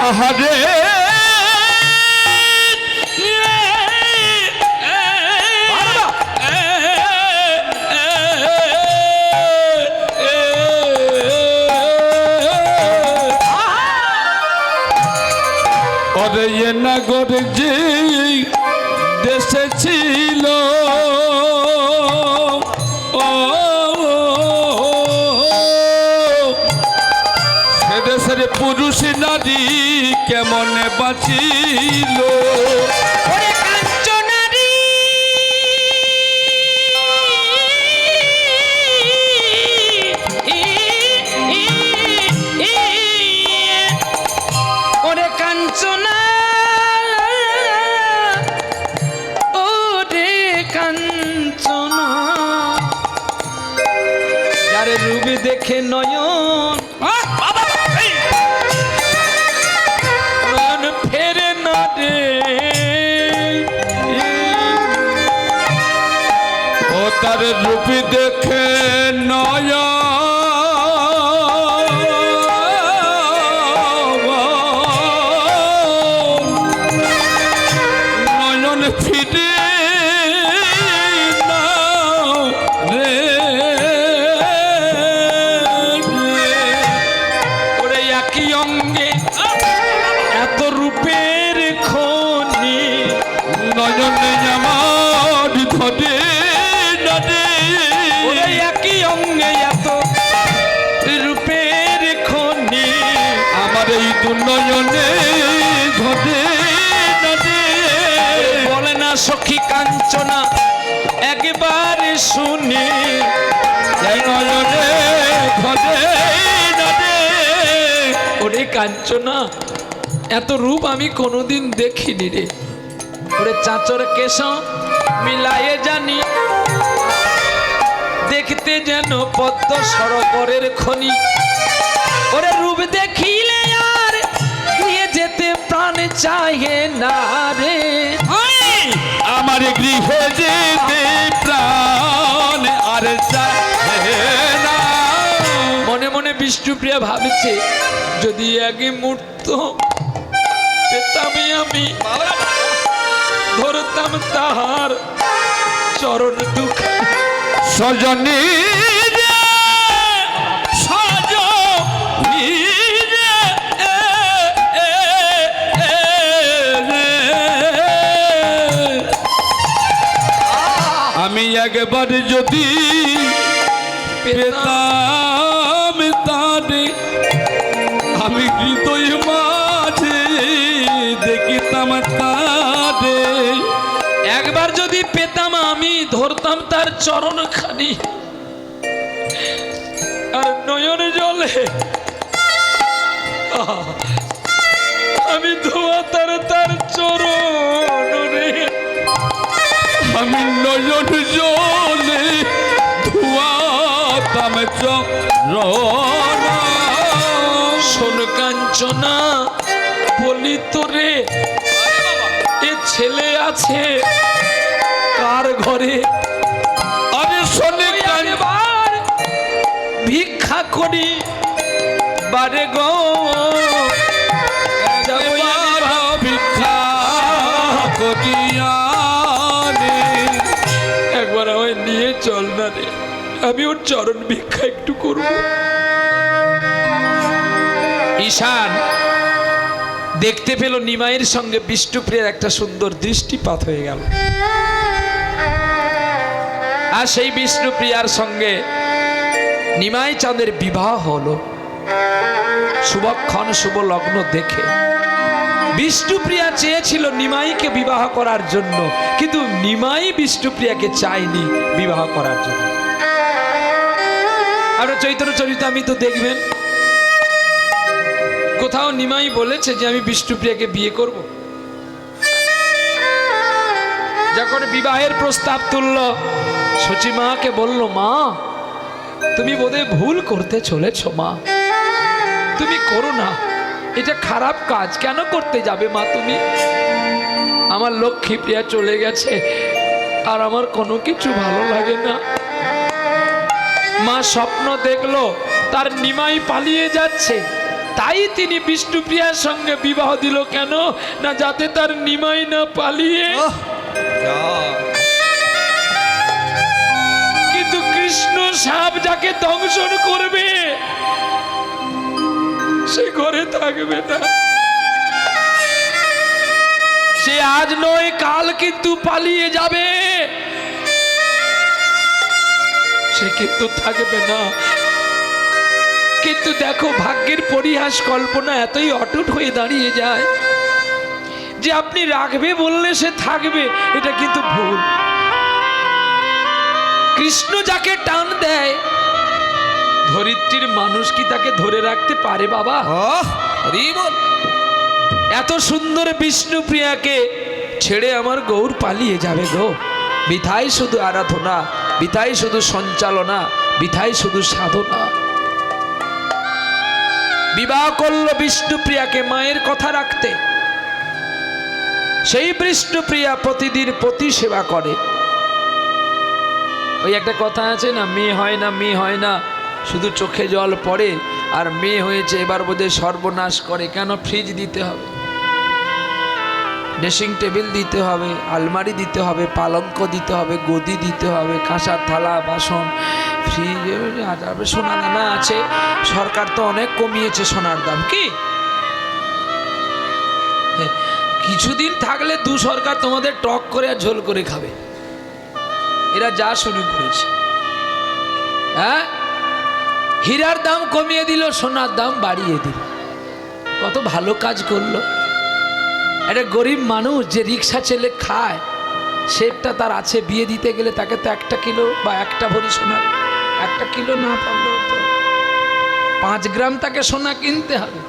আহারে ওরে এ নগর যে দেশে ছিল, ও সে দেশের পুরুষ নারী কেমনে বাঁচিল। ওরে কাঞ্চনারী, ওরে কাঞ্চনা, ওরে কাঞ্চনা, যার রূপ দেখে নয়ন নয়ন ফেরে না রে। ও তার রূপ দেখে নয়ন ফিরে না রে। দু নয়নে ঘটে না রে। বলে না সখী কাঞ্চনা একবার শুনি, দু নয়নে ঘটে না রে। ওরে কাঞ্চনা এত রূপ আমি কোনোদিন দেখিনি রে। ওরে চাচর কেশ মিলায়ে জানি, দেখতে যেন পদ্ম সরোবরের খনি। ওরে রূপ দেখিলে আর গিয়ে যেতে প্রাণ চাহে না রে। আমার গৃহে যেতে প্রাণ আর চাহে না। মনে মনে বিষ্ণুপ্রিয়া ভাবছে যদি আগে মূর্ত পেতামই আমি, ধরতাম তাহার চরণ দুঃখ। সজনী রে, সজনী রে, আমি একবার যদি পেতাম তারে, আমি হৃদয় মাঝে দেখিতাম তারে। একবার যদি পেতাম আমি ধরতাম তার চরণ খানি, আর নয়ন জলে আমি ধোয়া তার তার চরণ রে। আমি নয়ন জলে ধুয়াতাম চরণ। শোন কাঞ্চনা বলি তোরে, এ ছেলে আছে কার ঘরে? আরে শোনে একবার ভিক্ষা করি বারে গো, যাবো একবার ভিক্ষা করিয়া রে। একবার আমায় নিয়ে চল না রে, আমি ওর চরণ ভিক্ষা একটু করব। ঈশান দেখতে পেল নিমাইয়ের সঙ্গে বিষ্ণুপ্রিয়ার একটা সুন্দর দৃষ্টিপাত হয়ে গেল, আর সেই বিষ্ণুপ্রিয়ার সঙ্গে নিমাই চাঁদের বিবাহ হলো। শুভক্ষণ শুভ লগ্ন দেখে বিষ্ণুপ্রিয়া চেয়েছিল নিমাইকে বিবাহ করার জন্য, কিন্তু নিমাই বিষ্ণুপ্রিয়াকে চায়নি বিবাহ করার জন্য। আপনারা চৈতন্য চরিতামৃত দেখবেন, কোথাও নিমাই বলেছে যে আমি বিষ্ণুপ্রিয়াকে বিয়ে করব। যখন বিবাহের প্রস্তাব তুলল, সচিমাকে বলল, মা তুমি বোধহয় ভুল করতে চলেছ মা, তুমি করো না, এটা খারাপ কাজ। কেন করতে যাবে মা তুমি? আমার লক্ষ্মী প্রিয়া চলে গেছে আর আমার কোনো কিছু ভালো লাগে না। মা স্বপ্ন দেখলো তার নিমাই পালিয়ে যাচ্ছে, তাই তিনি বিষ্ণুপ্রিয়ার সঙ্গে বিবাহ দিল। কেন না, যাতে তার নিমাই না পালিয়ে। কিন্তু কৃষ্ণ সাপ যাকে দংশন করবে সে ঘরে থাকবে না, সে আজ নয় কাল কিন্তু পালিয়ে যাবে, সে কিন্তু থাকবে না। কিন্তু দেখো ভাগ্যের পরিহাস, কল্পনা এতই অটুট হয়ে দাঁড়িয়ে যায় যে আপনি রাখবে বললে সে থাকবে, এটা কিন্তু ভুল। কৃষ্ণ যাকে টান দেয়, ধরিত্রীর মানুষ কি তাকে ধরে রাখতে পারে বাবা? এত সুন্দর বিষ্ণুপ্রিয়াকে ছেড়ে আমার গৌর পালিয়ে যাবে গো। বিধায় শুধু আরাধনা, বিধায় শুধু সঞ্চালনা, বিধায় শুধু সাধনা। বিবাহ করল বিষ্ণুপ্রিয়াকে মায়ের কথা রাখতে। সেই বিষ্ণুপ্রিয়া প্রতিদিন পতি সেবা করে। ওই একটা কথা আছে না, মেয়ে হয় না, মেয়ে হয় না, শুধু চোখে জল পড়ে, আর মেয়ে হয়েছে এবার বোধহয় সর্বনাশ করে। কেন? ফ্রিজ দিতে হবে, ড্রেসিং টেবিল দিতে হবে, আলমারি দিতে হবে, পালঙ্ক দিতে হবে, গদি দিতে হবে, কাঁসার থালা বাসন, ফ্রিজ, তারপরে সোনা দানা আছে। সরকার তো অনেক কমিয়েছে সোনার দাম। কি কিছুদিন থাকলে দু সরকার তোমাদের টক করে আর ঝোল করে খাবে। এরা যা শুরু করেছে। হ্যাঁ, হীরার দাম কমিয়ে দিল, সোনার দাম বাড়িয়ে দিল। কত ভালো কাজ করলো। একটা গরিব মানুষ যে রিক্সা চেলে খায়, সেটা তার আছে, বিয়ে দিতে গেলে তাকে তো 1 কিলো বা 1 ভরি সোনা, 1 কিলো না পারলেও তো 5 গ্রাম তাকে সোনা কিনতে হবে।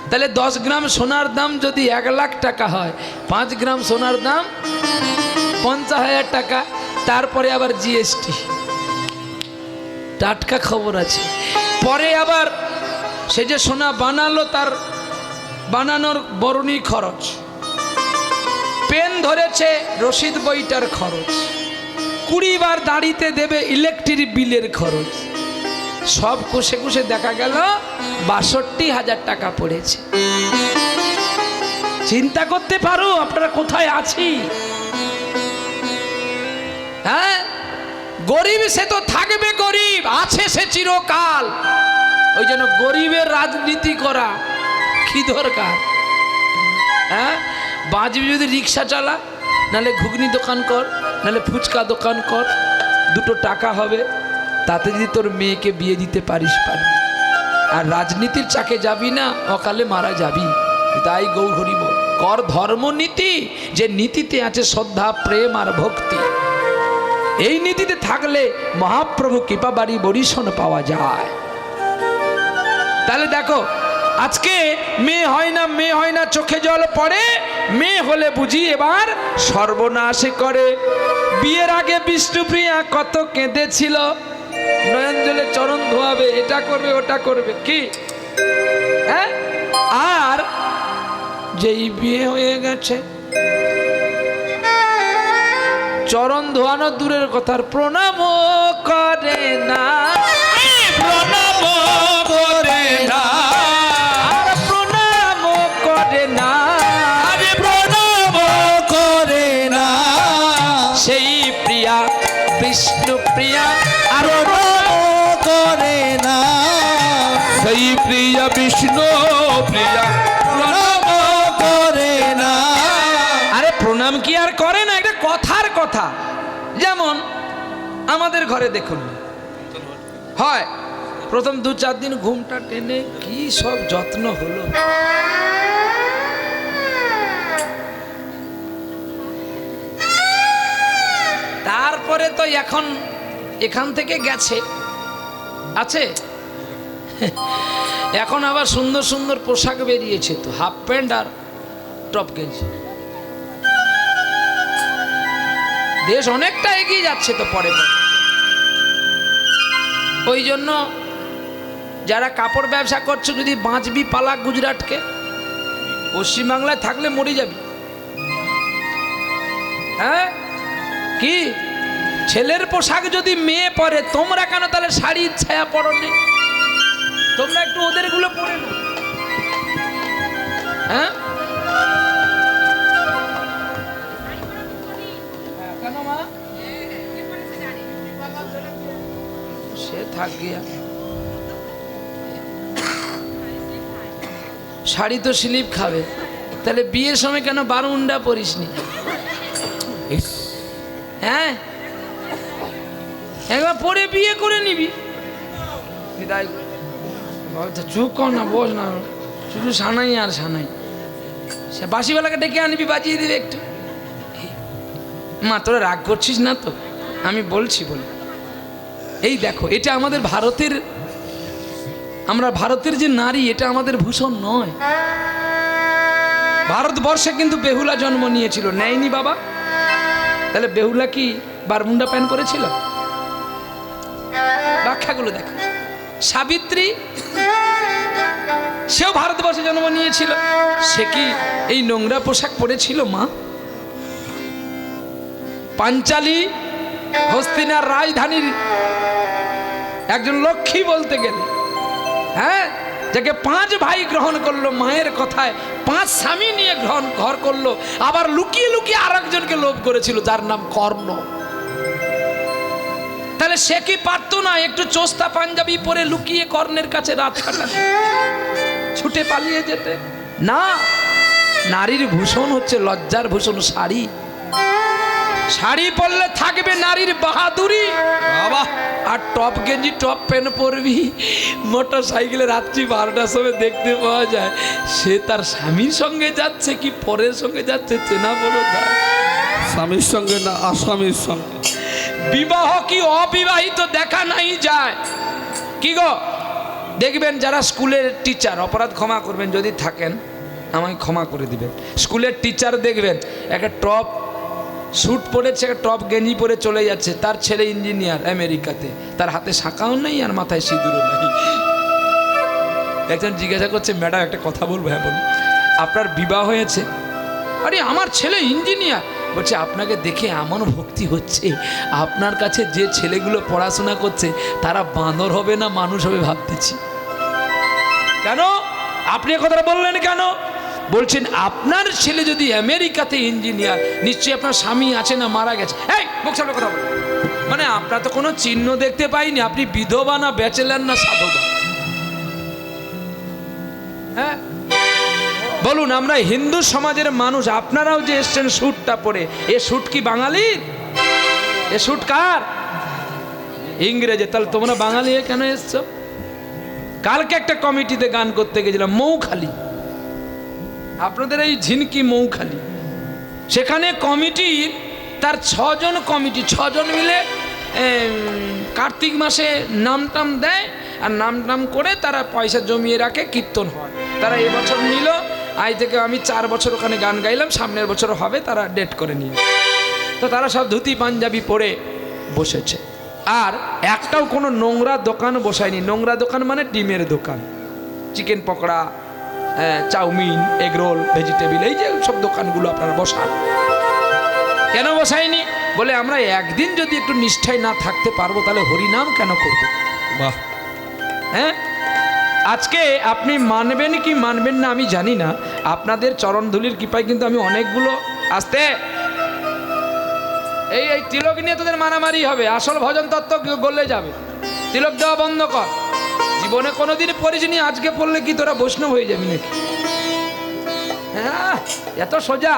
তাহলে 10 গ্রাম সোনার দাম যদি 1 লাখ টাকা হয়, 5 গ্রাম সোনার দাম 50,000 টাকা। তারপরে আবার জিএসটি, টাটকা খবর আছে। পরে আবার সে যে সোনা বানালো, তার বানানোর বরণী খরচ, পেন ধরেছে রসিদ বইটার খরচ, 20 বার দাঁড়িতে দেবে ইলেকট্রিক বিলের খরচ, সব কষে কষে দেখা গেল 62,000 টাকা পড়েছে। চিন্তা করতে পারো আপনারা কোথায় আছি? হ্যাঁ, গরিব সে তো থাকবে, গরিব আছে সে চিরকাল। ওই জন্য গরিবের রাজনীতি করা কি দরকার? হ্যাঁ, বাঁচবি যদি রিক্সা চালা, নালে ঘুগনি দোকান কর, নালে ফুচকা দোকান কর, 2 টাকা হবে, তাতে যদি তোর মেয়েকে বিয়ে দিতে পারিস পারবি। আর রাজনীতির চাকে যাবি না, অকালে মারা যাবি। তাই গৌর হরি বল, কর ধর্ম নীতি, যে নীতিতে আছে শ্রদ্ধা, প্রেম আর ভক্তি। এই নীতিতে থাকলে মহাপ্রভু কৃপা বাড়ি বরিশন পাওয়া যায়। তাহলে দেখো, আজকে মেয়ে হয় না চোখে জল পড়ে, মেয়ে হলে বুঝি এবার সর্বনাশে করে। বিয়ের আগে বিষ্ণুপ্রিয়া কত কেঁদেছিল, নয়ন জলে চরণ ধোয়াবে, এটা করবে ওটা করবে, কি হ্যাঁ? আর যেই বিয়ে হয়ে গেছে, চরণ ধোয়ানো দূরের কথার প্রণাম করে না, প্রণাম করে না, আর প্রণাম করে না, আরে প্রণাম করে না, সেই প্রিয়া বিষ্ণু প্রিয়া আর প্রণাম করে না, সেই প্রিয়া বিষ্ণু প্রিয়া প্রণাম করে না। আরে প্রণাম কি আর করে না? এটা কথার কথা। যেমন আমাদের ঘরে দেখুন, হয় প্রথম 2-4 দিন ঘুমটা টেনে কি সব যত্ন হলো, তারপরে তো এখন এখান থেকে গেছে আছে, এখন আবার সুন্দর সুন্দর পোশাক বেরিয়েছে, তো হাফ প্যান্ট আর টপ গেঞ্জি। দেশ অনেকটা এগিয়ে যাচ্ছে তো পরে পরে। ওই জন্য যারা কাপড় ব্যবসা করছো, যদি বাঁচবি পালা গুজরাটকে, পশ্চিমবাংলায় থাকলে মরে যাবি। হ্যাঁ, কি ছেলের পোশাক যদি মেয়ে পরে, তোমরা কেন তাহলে শাড়ির ছায়া পরো নি? তোমরা একটু ওদের গুলো পরে না। হ্যাঁ, কেন মা? সে থাক গিয়া, শাড়ি তো স্লিপ খাবে, তাহলে বিয়ের সময় কেন বারুন্ডা পরিসনি? হ্যাঁ, একবার পরে বিয়ে করে নিবি। চুপ কর না, বোঝ না, শুধু সানাই আর সানাই। সে বাসিওয়ালাকে ডেকে আনবি, বাজিয়ে দিবে একটু। মা তোরা রাগ করছিস না তো? আমি বলছি বলে। এই দেখো, এটা আমাদের ভারতের, আমরা ভারতের যে নারী, এটা আমাদের ভূষণ নয়। ভারতবর্ষে কিন্তু বেহুলা জন্ম নিয়েছিল, নেয়নি বাবা? তাহলে বেহুলা কি বারমুন্ডা প্যান্ট পরেছিল? ব্যাখ্যাগুলো দেখো। সাবিত্রী, সেও ভারতবর্ষে জন্ম নিয়েছিল, সে কি এই নোংরা পোশাক পরেছিল মা? পাঞ্চালী হস্তিনার রাজধানীর একজন লক্ষ্মী বলতে গেলে, হ্যাঁ, যাকে 5 ভাই গ্রহণ করলো, মায়ের কথায় 5 স্বামী নিয়ে ঘর করলো, আবার লুকিয়ে লুকিয়ে আর একজনকে লোভ করেছিল, যার নাম কর্ণ। তাহলে সে কি পারতো না একটু চোস্তা পাঞ্জাবি পরে লুকিয়ে কর্ণের কাছে রাত কাটাতে, ছুটে পালিয়ে যেতে? না, নারীর ভূষণ হচ্ছে লজ্জার ভূষণ শাড়ি। শাড়ি পরলে থাকবে নারীর বাহাদুরি, বাবা, আর টপ গেঞ্জি টপ প্যান্ট পরবি, মোটর সাইকেলে রাত্রি 12টার সময় দেখতে পাওয়া যায় সে তার স্বামীর সঙ্গে যাচ্ছে কি পরের সঙ্গে যাচ্ছে চেনা বলো তা। স্বামীর সঙ্গে না আসামির সঙ্গে। বিবাহ কি অবিবাহিত দেখা নাই যায় কি গো? দেখবেন যারা স্কুলের টিচার, অপরাধ ক্ষমা করবেন যদি থাকেন, আমায় ক্ষমা করে দিবেন, স্কুলের টিচার দেখবেন একটা টপ স্যুট পরেছে, একটা টপ গেঞ্জি পরে চলে যাচ্ছে, তার ছেলে ইঞ্জিনিয়ার আমেরিকাতে, তার হাতে শাঁখাও নেই আর মাথায় সিঁদুরও নেই। একজন জিজ্ঞাসা করছে, ম্যাডাম একটা কথা বলবো? হ্যাঁ বলুন। আপনার বিবাহ হয়েছে? আরে আমার ছেলে ইঞ্জিনিয়ার। বলছে আপনাকে দেখে এমন ভক্তি হচ্ছে, আপনার কাছে যে ছেলেগুলো পড়াশোনা করছে তারা বাঁদর হবে না মানুষ হবে ভাবতেছি। কেন আপনি কথাটা বললেন কেন? বলছেন আপনার ছেলে যদি আমেরিকাতে ইঞ্জিনিয়ার, নিশ্চয়ই আপনার স্বামী আছে না মারা গেছে? এই মুখ সামনে কথা বলুন। মানে আপনার তো কোনো চিহ্ন দেখতে পাইনি, আপনি বিধবা না ব্যাচেলার না সাধবা? হ্যাঁ বলুন, আমরা হিন্দু সমাজের মানুষ, আপনারাও যে এসছেন স্যুটটা পরে, এ স্যুট কি বাঙালির? এ স্যুট কার? ইংরেজে। তাহলে তোমরা বাঙালি হয়ে কেন এসছো? কালকে একটা কমিটিতে গান করতে গেছিলাম, মৌখালি, আপনাদের এই ঝিনকি মৌখালি, সেখানে কমিটির তার 6 জন কমিটি, 6 জন মিলে কার্তিক মাসে নামটাম দেয়, আর নামটাম করে তারা পয়সা জমিয়ে রাখে, কীর্তন হয়। তারা এবছর নিল, আজ থেকে আমি 4 বছর ওখানে গান গাইলাম, সামনের বছর হবে, তারা ডেট করে নিল। তো তারা সব ধুতি পাঞ্জাবি পরে বসেছে, আর একটাও কোনো নোংরা দোকান বসায়নি। নোংরা দোকান মানে ডিমের দোকান, chicken pakora, chowmein, egg roll, vegetable, এই যে সব দোকানগুলো আপনারা বসান। কেন বসায়নি? বলে আমরা একদিন যদি একটু নিষ্ঠায় না থাকতে পারবো তাহলে হরিনাম কেন করব? বাহ। হ্যাঁ, আজকে আপনি মানবেন কি মানবেন না আমি জানি না, আপনাদের চরণধুলির কৃপায় কিন্তু আমি অনেকগুলো আসতে এই তিলক নিয়ে তোদের মারামারি হবে, আসল ভজন তত্ত্ব গলে যাবে। তিলক দেওয়া বন্ধ কর। জীবনে কোনোদিন পড়িসনি, আজকে পড়লে কি তোরা বৈষ্ণব হয়ে যাবি নাকি? হ্যাঁ, এত সোজা।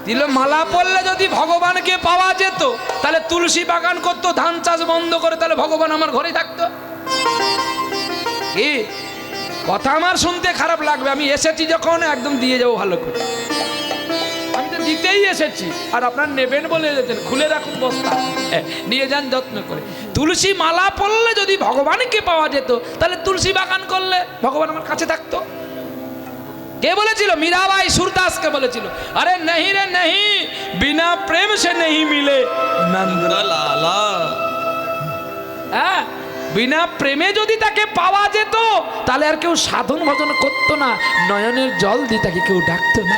তিলক মালা পড়লে যদি ভগবানকে পাওয়া যেত তাহলে তুলসী বাগান করতো, ধান চাষ বন্ধ করে, তাহলে ভগবান আমার ঘরে থাকতো। কি কথা আমার শুনতে খারাপ লাগবে, আমি এসেছি যখন একদম দিয়ে যাবো ভালো করে, আমি তো দিতেই এসেছি। আর আপনার নেবেন বলে যেতেন, খুলে রাখুন বস্তা, নিয়ে যান যত্ন করে। তুলসী মালা পড়লে যদি ভগবানকে পাওয়া যেত তাহলে তুলসী বাগান করলে ভগবান আমার কাছে থাকতো। কে বলেছিল? মীরাবাই সুরদাসকে বলেছিল, আরে নেহি রে নেহি, বিনা প্রেম সে নেহি মিলে নন্দলালা। হ্যাঁ, বিনা প্রেমে যদি তাকে পাওয়া যেত তাহলে আর কেউ সাধন ভজন করতো না, নয়নের জল দিয়ে তাকে কেউ ডাকতো না।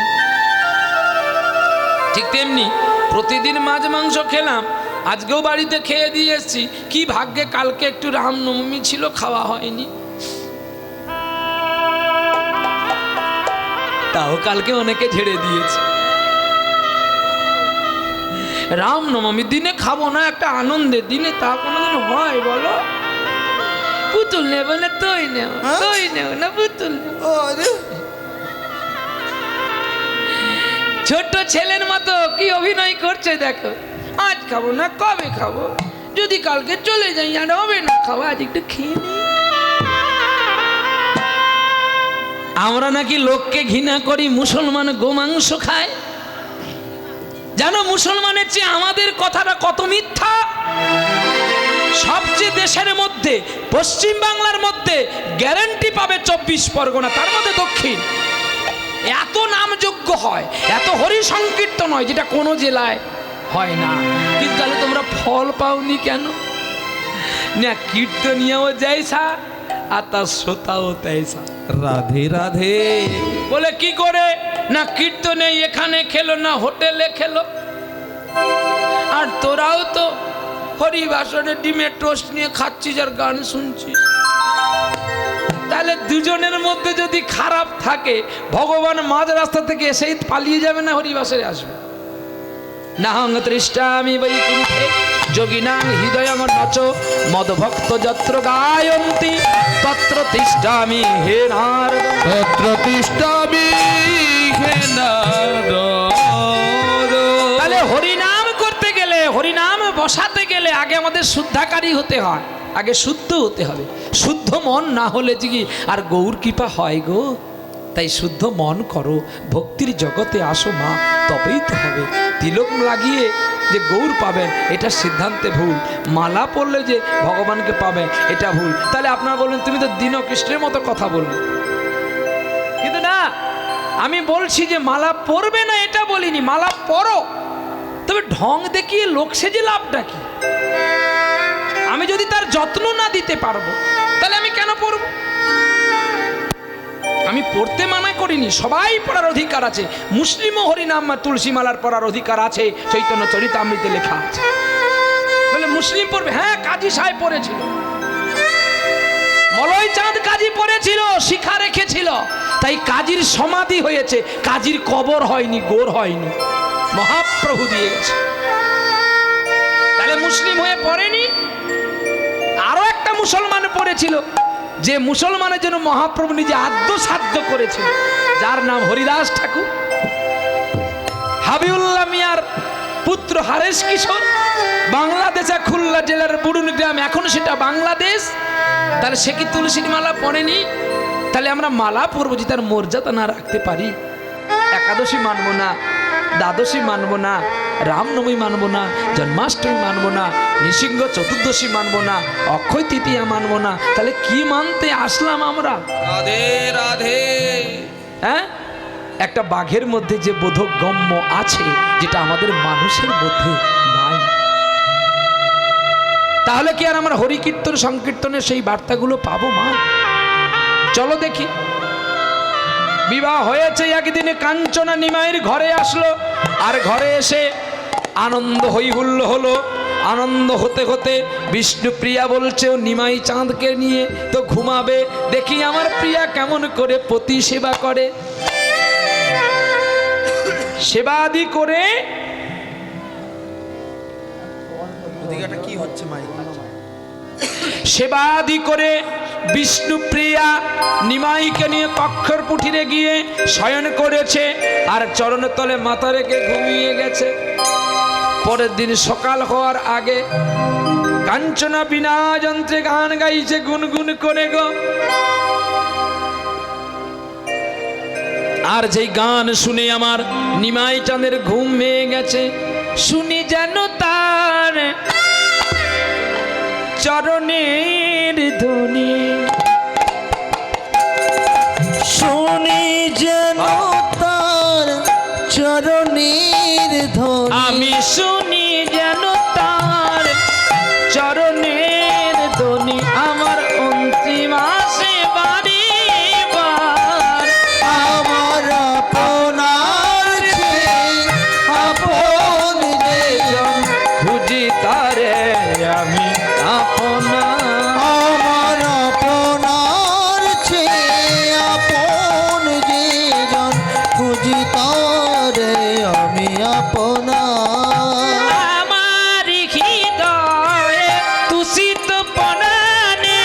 ঠিক তেমনি প্রতিদিন মাছ মাংস খেলাম, আজকেও বাড়িতে খেয়ে দিয়ে এসছি। কি ভাগ্যে কালকে একটু রামনবমী ছিল, খাওয়া হয়নি, তাও কালকে অনেকে ঝেড়ে দিয়েছে। রামনবমীর দিনে খাবো না, একটা আনন্দের দিনে, তা কোনোদিন হয় বলো? পুতুল নেব না তুই নেব, তুই নেব না পুতুল। ছোট্ট ছেলের মতো কি অভিনয় করছে দেখো, আজ খাবো না কবে খাবো, যদি কালকে চলে যাই আর হবে না খাওয়া, আজ একটু খেয়ে নি। আমরা নাকি লোককে ঘৃণা করি, মুসলমান গোমাংস খায়। জানো মুসলমানের চেয়ে আমাদের কথাটা কত মিথ্যা। সবচেয়ে দেশের মধ্যে, পশ্চিম বাংলার মধ্যে গ্যারান্টি পাবে 24 পরগনা, তার মধ্যে দক্ষিণ। এত নামযোগ্য হয়, এত হরি সংকীর্তন হয়, যেটা কোনো জেলায় হয় না। কিন্তু তাহলে তোমরা ফল পাওনি কেন? না কীর্তনিয়াও যাইসা আর তার শ্রোতাও তাইসা। রাধে রাধে বলে কি করে? না কীর্তনে এখানে খেলো, না হোটেলে খেলো। আর তোরাও তো হরিবাসনে ডিমের টোস্ট নিয়ে খাচ্ছিস আর গান শুনছিস। তাহলে দুজনের মধ্যে যদি খারাপ থাকে, ভগবান মাঝ রাস্তা থেকে এসেই পালিয়ে যাবে না হরিবাসরে আসবে? নাহং তৃষ্টামি বৈকুণ্ঠে যোগিনাং হৃদয়ং নচ মদভক্ত যত্র গায়ন্তি তত্র তিষ্টামি হে নারদ, তত্র তিষ্টামি হে নারদ। তাহলে হরিনাম করতে গেলে, হরিনাম বসাতে গেলে আগে আমাদের শুদ্ধাকারী হতে হয়, আগে শুদ্ধ হতে হবে। শুদ্ধ মন না হলে যে কি আর গৌর কৃপা হয় গো? তাই শুদ্ধ মন করো, ভক্তির জগতে আসো মা, তবেই তো হবে। তিলক লাগিয়ে যে গৌর পাবেন এটা সিদ্ধান্তে ভুল, মালা পরলে যে ভগবানকে পাবেন এটা ভুল। তাহলে আপনারা বলবেন তুমি তো দীনকৃষ্ণের মতো কথা বলবে, কিন্তু না, আমি বলছি যে মালা পরবে না এটা বলিনি, মালা পরো, তবে ঢং দেখিয়ে লোক সেজে লাভটা কি? আমি যদি তার যত্ন না দিতে পারবো তাহলে আমি কেন পরবো? আমি পড়তে মানা করিনি, সবাই পড়ার অধিকার আছে। মুসলিমও হরিনাম তুলসী মালার পড়ার অধিকার আছে, চৈতন্য চরিতামৃতে লেখা আছে। বলে মুসলিম পড়বে, হ্যাঁ কাজী সাহেব পড়েছিল, মলয় চাঁদ কাজী পড়েছিল, শিখা রেখেছিল, তাই কাজীর সমাধি হয়েছে, কাজীর কবর হয়নি, গোর হয়নি, মহাপ্রভু দিয়ে গেছে। তাহলে মুসলিম হয়ে পড়েনি। আরো একটা মুসলমান পড়েছিল, যে মুসলমানের জন্য মহাপ্রভু নিজে আদ্যসাধ্য করেছিল, যার নাম হরিদাস ঠাকুর। হাবিউল্লাহ মিয়ার পুত্র হারেস কিশোর, বাংলাদেশে খুলনা জেলার বুড়ুন গ্রাম, এখন সেটা বাংলাদেশ। তাহলে সে কি তুলসীর মালা পড়েনি? তাহলে আমরা মালা পরবো যে তার মর্যাদা না রাখতে পারি? একাদশী মানবো না, দ্বাদশী মানবো না, রামনবমী মানবো না, জন্মাষ্টমী মানবো না, নৃসিংহ চতুর্দশী মানবো না, অক্ষয় তৃতীয়া মানবো না, তাহলে কি মানতে আসলাম আমরা? রাধে রাধে। হ্যাঁ, একটা বাঘের মধ্যে যে বোধগম্য আছে, যেটা আমাদের মানুষের মধ্যে নাই, তাহলে কি আর আমরা হরিকীর্তন সংকীর্তনের সেই বার্তাগুলো পাবো মা? চলো দেখি। বিবাহ হয়েছে একদিনে, কাঞ্চনা নিমাইয়ের ঘরে আসলো, আর ঘরে এসে আনন্দ হইহুল্ল হলো। আনন্দ হতে হতে বিষ্ণুপ্রিয়া বলছে ও নিমাই চাঁদকে নিয়ে তো ঘুমাবে, দেখি আমার প্রিয়া কেমন করে পতি সেবা করে। সেবা আদি করে কি হচ্ছে মাই? সেবা আদি করে বিষ্ণুপ্রিয়া নিমাইকে নিয়ে কক্ষের কুঠিরে গিয়ে শয়ন করেছে, আর চরণের তলে মাথা রেখে ঘুমিয়ে গেছে। পরের দিন সকাল হওয়ার আগে কাঞ্চনা বিনা যন্ত্রে গান গাইছে গুনগুন করে গো। আর যেই গান শুনে আমার নিমাই চাঁদের ঘুম ভেঙে গেছে, শুনি যেন তার চরণের ধ্বনি, শুনি যেন তার চরণের ধ্বনি, আমি শুনি যেন তার চরণের ধ্বনি, আমার অন্তিম আসে বাড়ি বার। আমার আপনার চেয়ে আপন যেজন, খুঁজি তারে আমি আপনা, আমার আপনার চেয়ে আপন যেজন, খুঁজি তারে আমি আপনার। আমার হৃদয়ে তুষিত পরাণে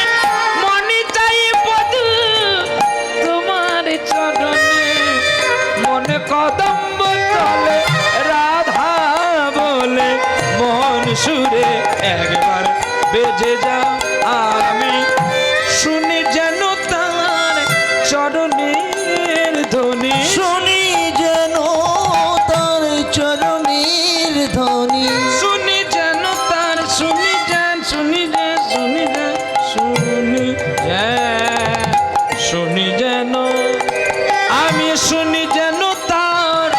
মনে চাই বধূ তোমার চরণে, মনে কদম্ব তলে রাধা বলে মোহন সুরে একবার বেজে যাও। আমি শুনি যেন তার চরণের ধ্বনি, শুনি যেন তার চরণের ধ্বনি, শুনি যেন তার, শুনি যেন, শুনি যেন, শুনি যেন, শুনি যেন, শুনি যেন, আমি শুনি যেন তার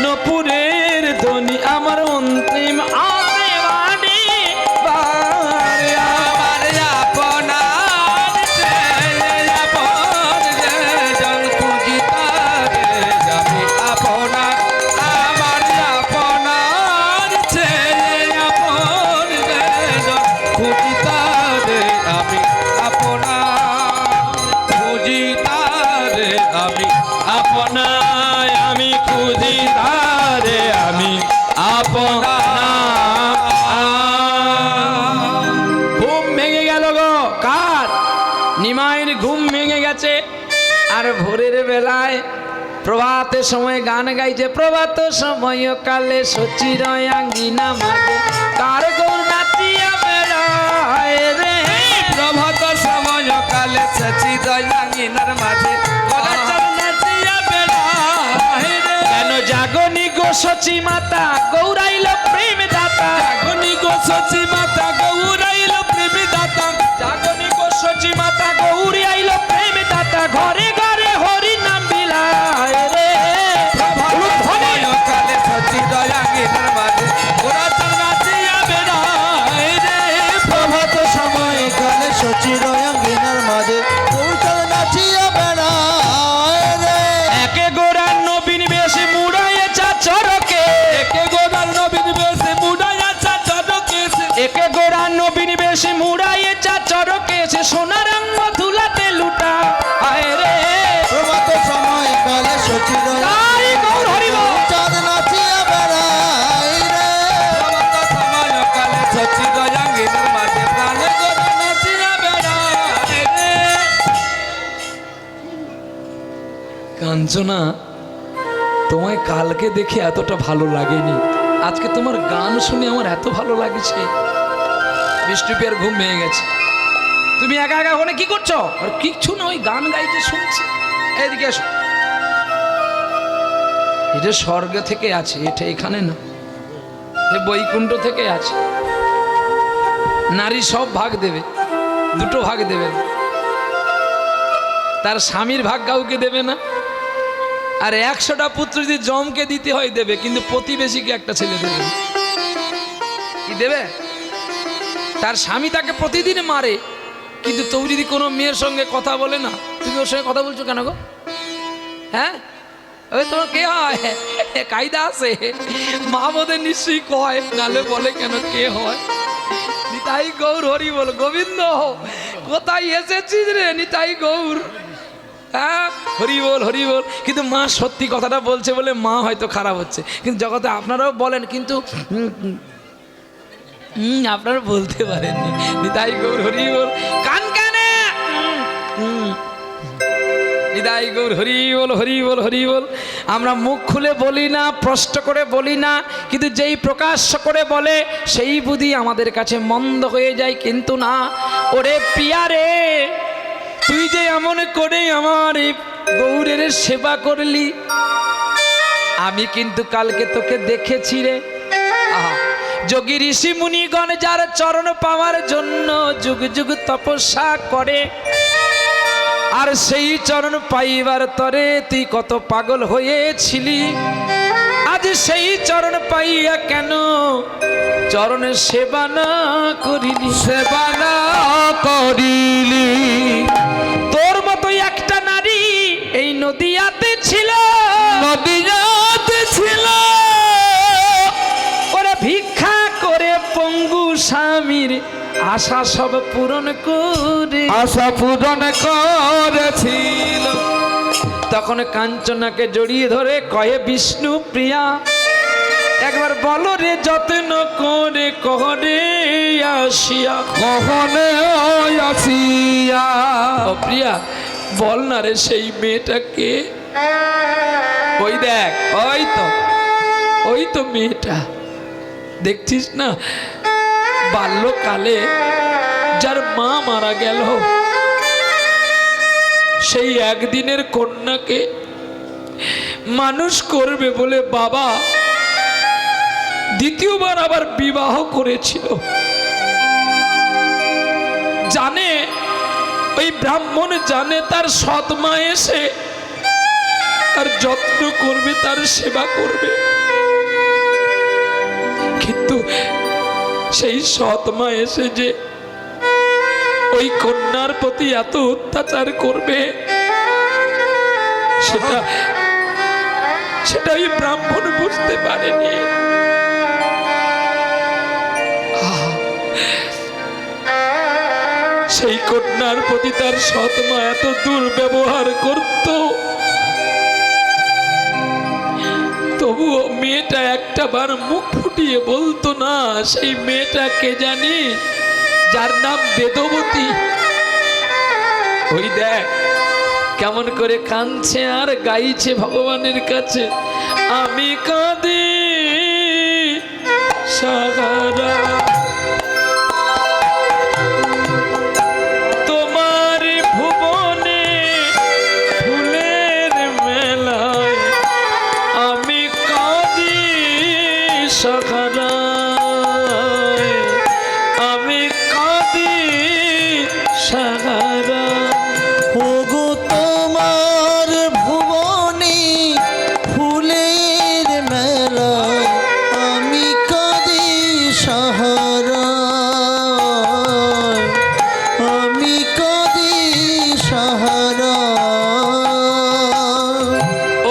নপুরের ধ্বনি, আমার অন্তিম আসে বাড়ি বার। আমার আপনার চেয়ে আপন যেজন, খুঁজি তারে আমি আপনার। আমার আপনার চেয়ে আপন যেজন, খুঁজি তারে আমি আপনার। খুঁজি তারে আমি আপনার, আমি খুঁজি তারে আমি আপনার। ঘুম ভেঙে গেল গো কার? নিমাইয়ের ঘুম ভেঙে গেছে। আর ভোরের বেলায় প্রভাতের সময় গান গাইছে, প্রভাত সময় কালে সচির আঙ্গিনা মাঝে কার গৌর নাচিয়া বেড়ায় রে। প্রভাত সময় কালে সচি দয়াঙ্গিনার মাঝে গোরাচর নাচিয়া বেড়ায় রে। কেন জাগনি গো সচি মাতা গৌরাইল প্রেম দাতা, জাগনি গো সচি মাতা গৌরাইল প্রেম দাতা, জাগনি গো সচি মাতা গৌরী আইল প্রেম দাতা, ঘরে ঘরে হরি নাম বিলায় রে। প্রভাত সময় কালে সচি দয়াঙ্গিনার মাঝে গোরাচর নাচিয়া বেড়ায় রে। প্রভাত সময় কালে সচির অঙ্গিনার মাঝে গৌরচর নাচিয়া বেড়ায় রে। একে গোরার নবীন বেশে মুড়াইয়েছা চরকে, একে গোরার নবীন বেশে মুড়াইয়াছা চরকে, একে গোরার নবীন বেশে মুড়াইয়েছা চরকে, সে সোনার অঙ্গ ধুলাতে লুটা আয় রে। প্রভাত সময় কালে সচির তাই গৌর হরি বল। চাঁদ নাচিয়া বেড়ায় রে। প্রভাত সময় কালে সচি দয়াঙ্গিনার মাঝে প্রাণে গোরা নাচিয়া বেড়ায় রে। কাঞ্চনা, তোমায় কালকে দেখে এতটা ভালো লাগেনি, আজকে তোমার গান শুনে আমার এত ভালো লাগছে। বিষ্ণুপ্রিয়ার ঘুম ভেঙে গেছে। তুমি একা একা ওখানে কি করছো? আর কিচ্ছু না, ওই গান গাইতে শুনছি। এইদিকে এসো। এটা স্বর্গ থেকে আছে, এটা এখানে না, এ বৈকুণ্ঠ থেকে আছে। নারী সব ভাগ দেবে, দুটো ভাগ দেবে না। তার স্বামীর ভাগ কাউকে দেবে না। আর 100টা পুত্র যদি জমকে দিতে হয় দেবে, কিন্তু প্রতিবেশীকে একটা ছেলে দেবে না। কি দেবে? তার স্বামী তাকে প্রতিদিন মারে, কিন্তু তুমি যদি কোনো মেয়ের সঙ্গে কথা বলে না, তুমি ওর সঙ্গে কথা বলছো কেন গো? হ্যাঁ, ওই তোমার কে হয়? কায়দা আছে, মা বোধের নিশ্চয়ই কয়, নালে বলে কেন কে হয়? নিতাই গৌর হরি বল। গোবিন্দ কোথায় এসেছিস রে নিতাই গৌর? হ্যাঁ, হরি বল হরি বল। কিন্তু মা সত্যি কথাটা বলছে বলে মা হয়তো খারাপ হচ্ছে, কিন্তু জগতে আপনারাও বলেন, কিন্তু আপনারা বলতে পারেননি। নিতাই গৌর হরি বল। কান কানে নিতাই গৌর হরি বল হরি বল হরি বল। আমরা মুখ খুলে বলি না, প্রশ্ন করে বলি না, কিন্তু যেই প্রকাশ্য করে বলে সেই বুদ্ধি আমাদের কাছে মন্দ হয়ে যায়। কিন্তু না, ওরে প্রিয়া রে, তুই যে এমন করে আমার এই গৌরের সেবা করলি, আমি কিন্তু কালকে তোকে দেখেছি রে। আহা, যোগী ঋষি মুনিগণ যার চরণ পাওয়ার জন্য যুগ যুগ তপস্যা করে, আর সেই চরণ পাইবার তরে তুই কত পাগল হয়েছিলি। আজ সেই চরণ পাইয়া কেন চরণের সেবা না করিলি? সেবা না করিলি। তোর মতো একটা নারী এই নদিয়াতে ছিল, নদিয়াতে ছিল, ওরা ভিক্ষা করে পঙ্গু স্বামীর আশা সব পূরণ করে, আশা পূরণ করেছিল। তখন কাঞ্চনাকে জড়িয়ে ধরে কয়ে বিষ্ণু প্রিয়া, একবার বলো রে যত্ন করে কহরে আসিয়া, কখনে আসিয়া। ও প্রিয়া বল না রে সেই মেয়েটাকে। ওই দেখ, ওই তো মেয়েটা দেখছিস না, বাল্যকালে যার মা মারা গেল, সেই একদিনের কন্যাকে মানুষ করবে বলে বাবা দ্বিতীয়বার আবার বিবাহ করেছিল। জানে, ওই ব্রাহ্মণ জানে তার সৎ মা এসে তার যত্ন করবে, তার সেবা করবে, কিন্তু সেই সৎ মা এসে যে ওই কন্যার প্রতি এত অত্যাচার করবে, সেটা ওই ব্রাহ্মণ বুঝতে পারেনি। সেই কন্যার প্রতি তার সৎ মা এত দুর্ব্যবহার করত, তবুও মেয়েটা একটা বার মুখ ফুটিয়ে বলতো না। সেই মেয়েটা কে জানি, যার নাম বেদবতী। ওই দেখ কেমন করে কাঁদছে আর গাইছে ভগবানের কাছে, আমি কাঁদি সাহারা তোমার ভুবনে ফুলের মেলায়, আমি কাঁদি সাহারা, আমি কাঁদি সাহারা। ওগো তোমার ভুবনে ফুলের মেলা, আমি কাঁদি সাহারা, আমি কাঁদি সাহারা।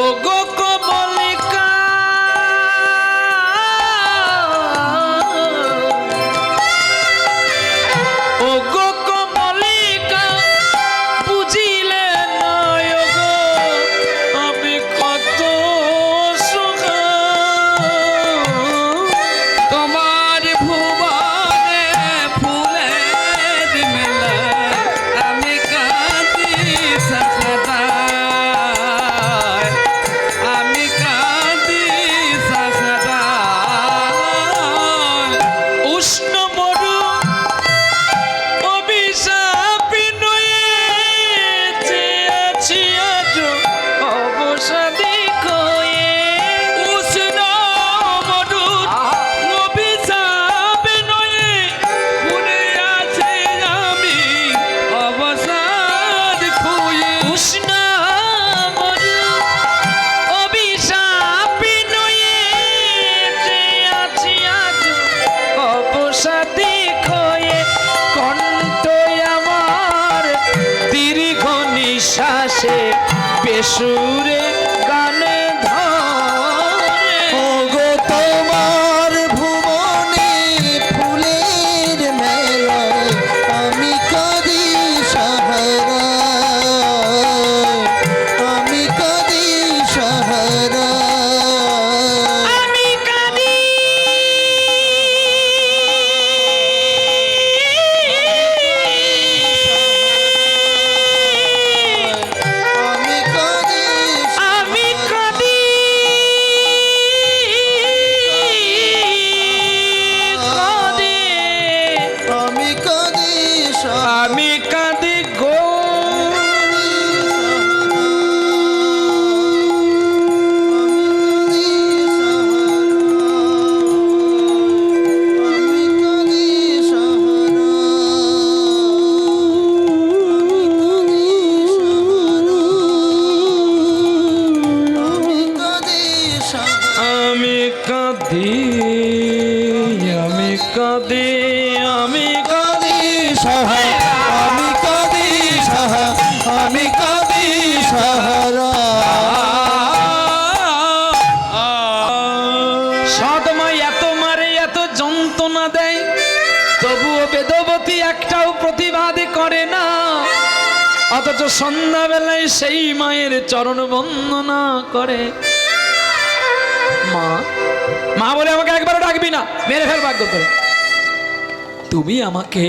ও গো কমলিকা, ও গো কমলিকা, বুঝিলে নয় গো আমি কত সুখা, তোমার ভুবনে ফুলের মেলা, আমি কাঁদি সাহারা, আমি কাঁদি সাহারা। উষ্ণ মরু অভিশাপী নয়েছে আছি আজ অবসাদী কয়ে, উষ্ণ মধুর অভিশাপ নয়ে পুরে আছে আমি অবসাদ খুঁয়ে। উষ্ণ মরু অভিশাপী নয়েছে আছি আজ অবসাদী কয়ে, কণ্ঠ আমার দীর্ঘ নিঃশ্বাসে বেসুরে গানে ধরে। ওগো তোমার ভুবনে ফুলের মেলা, আমি কাঁদি সাহারা, আমি কাঁদি সাহারা। আমি কাঁদি আমি কাঁদি আমি কাঁদি কাঁদি আমি কাঁদি আমি কাঁদি গো। আমি কাঁদি, আমি কাঁদি, আমি কাঁদি আমি কাঁদি সাহা, আমি কাঁদি সাহারা। সদমা এত মারে এত যন্ত্রণা দেয়, তবুও বেদবতী একটাও প্রতিবাদ করে না, অথচ সন্ধ্যাবেলায় সেই মায়ের চরণ বন্দনা করে। মা মা বলে আমাকে একবারও ডাকবি না, মেরে ফেল ভাগ্য করে। তুমি আমাকে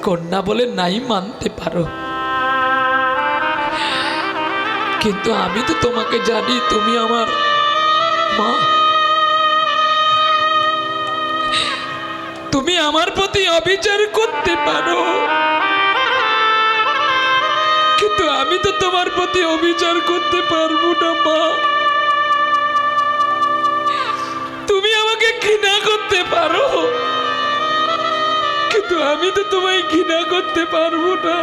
কন্যা বলে নাই মানতে পারো, কিন্তু আমি তো তোমাকে জানি তুমি আমার মা। তুমি আমার প্রতি অবিচার করতে পারো, কিন্তু আমি তো তোমার প্রতি অবিচার করতে পারবো না মা। তুমি আমাকে ঘৃণা করতে পারো, কিন্তু আমি তো তোমায় ঘৃণা করতে পারবো না।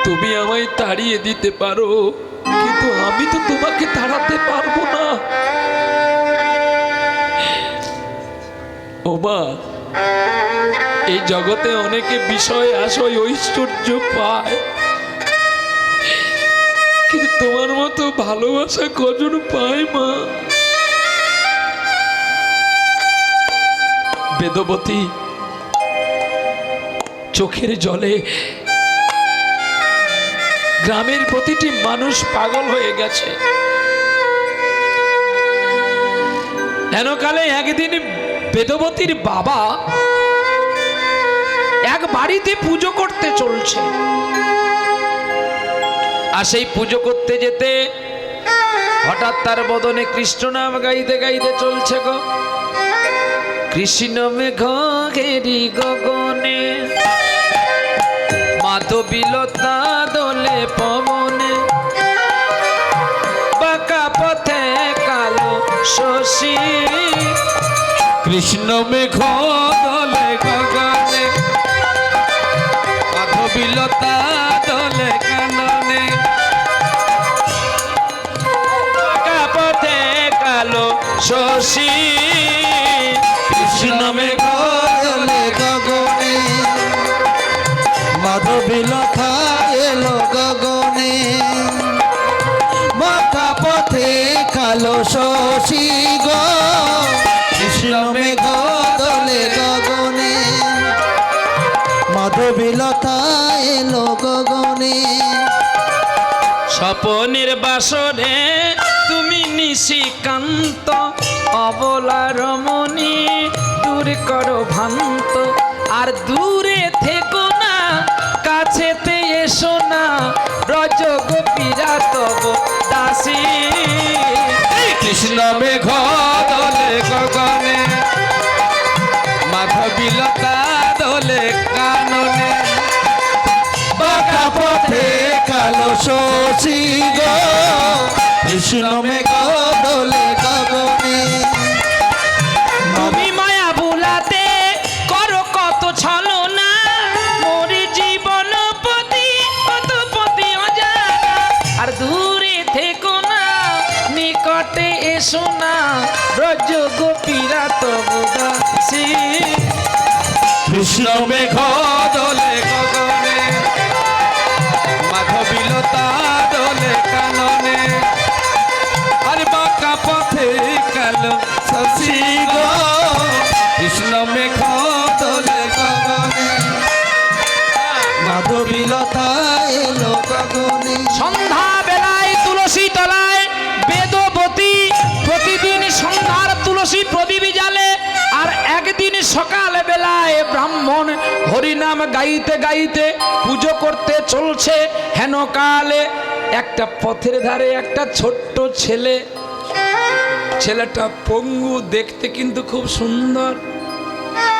তুমি আমায় তাড়িয়ে দিতে পারো, কিন্তু আমি তো তোমাকে তাড়াতে পারবো না। ও মা, এই জগতে অনেকে বিষয় আশয় ঐশ্বর্য পায়, কিন্তু তোমার মতো ভালোবাসা কজন পায় মা? বেদবতী চোখের জলে গ্রামের প্রতিটি মানুষ পাগল হয়ে গেছে। হেনকালে একদিন বেদবতীর বাবা এক বাড়িতে পুজো করতে চলছে। আর সেই পুজো করতে যেতে হঠাৎ তার বদনে কৃষ্ণ নাম গাইতে গাইতে চলছে গো। কৃষ্ণ মেঘ ঘেরি গগনে, মাধবীলতা দোলে পবনে, বাঁকা পথে কালো শশী। কৃষ্ণ মেঘ দলে গগনে, মাধবীলতা দলে কাননে, বাঁকা পথে কালো শশী। কৃষ্ণ মেঘ দলে গগনে, মাধবীলতা এলো গগনে, বাঁকা পথে কালো শশী গো। কৃষ্ণ মেঘ দলে গগনে, মাধবীলতা এলো গগনে। স্বপনের বাসরে তুমি নিশিকান্ত, অবলা রমণী দূর করো ভ্রান্ত। আর দূরে থেকো না, কাছেতে এসো না, ব্রজ গোপীরা তব দাসী। কৃষ্ণ মেঘ দলে গগনে, মাধবীলতা দলে কাননে, বাঁকা পথে কালো শশী গো। কৃষ্ণ মেঘ দলে গগনে, তুমি মায়া বুলাতে করো কত ছলনা, মোরে জীবন পতি কত পতি অজানা। আর দূরে থেকো না, নিকটে এসো না, ব্রজ গোপীরা তব দাসী। কৃষ্ণ মেঘ দলে গগনে, মাধবীলতা দলে কাননে, আর বাঁকা পথে কালো শশী গো। কৃষ্ণ মেঘ দলে গগনে, মাধবীলতা এলো গগনে। সন্ধ্যা বেলায় তুলসী তলায় বেদবতী প্রতিদিন সন্ধ্যার তুলসী প্রদীপ জ্বালে। আর একদিন সকাল বেলায় ব্রাহ্মণ হরিনাম গাইতে গাইতে পুজো করতে চলছে। হেন কালে একটা পথের ধারে একটা ছোট্ট ছেলে, ছেলেটা পঙ্গু, দেখতে কিন্তু খুব সুন্দর।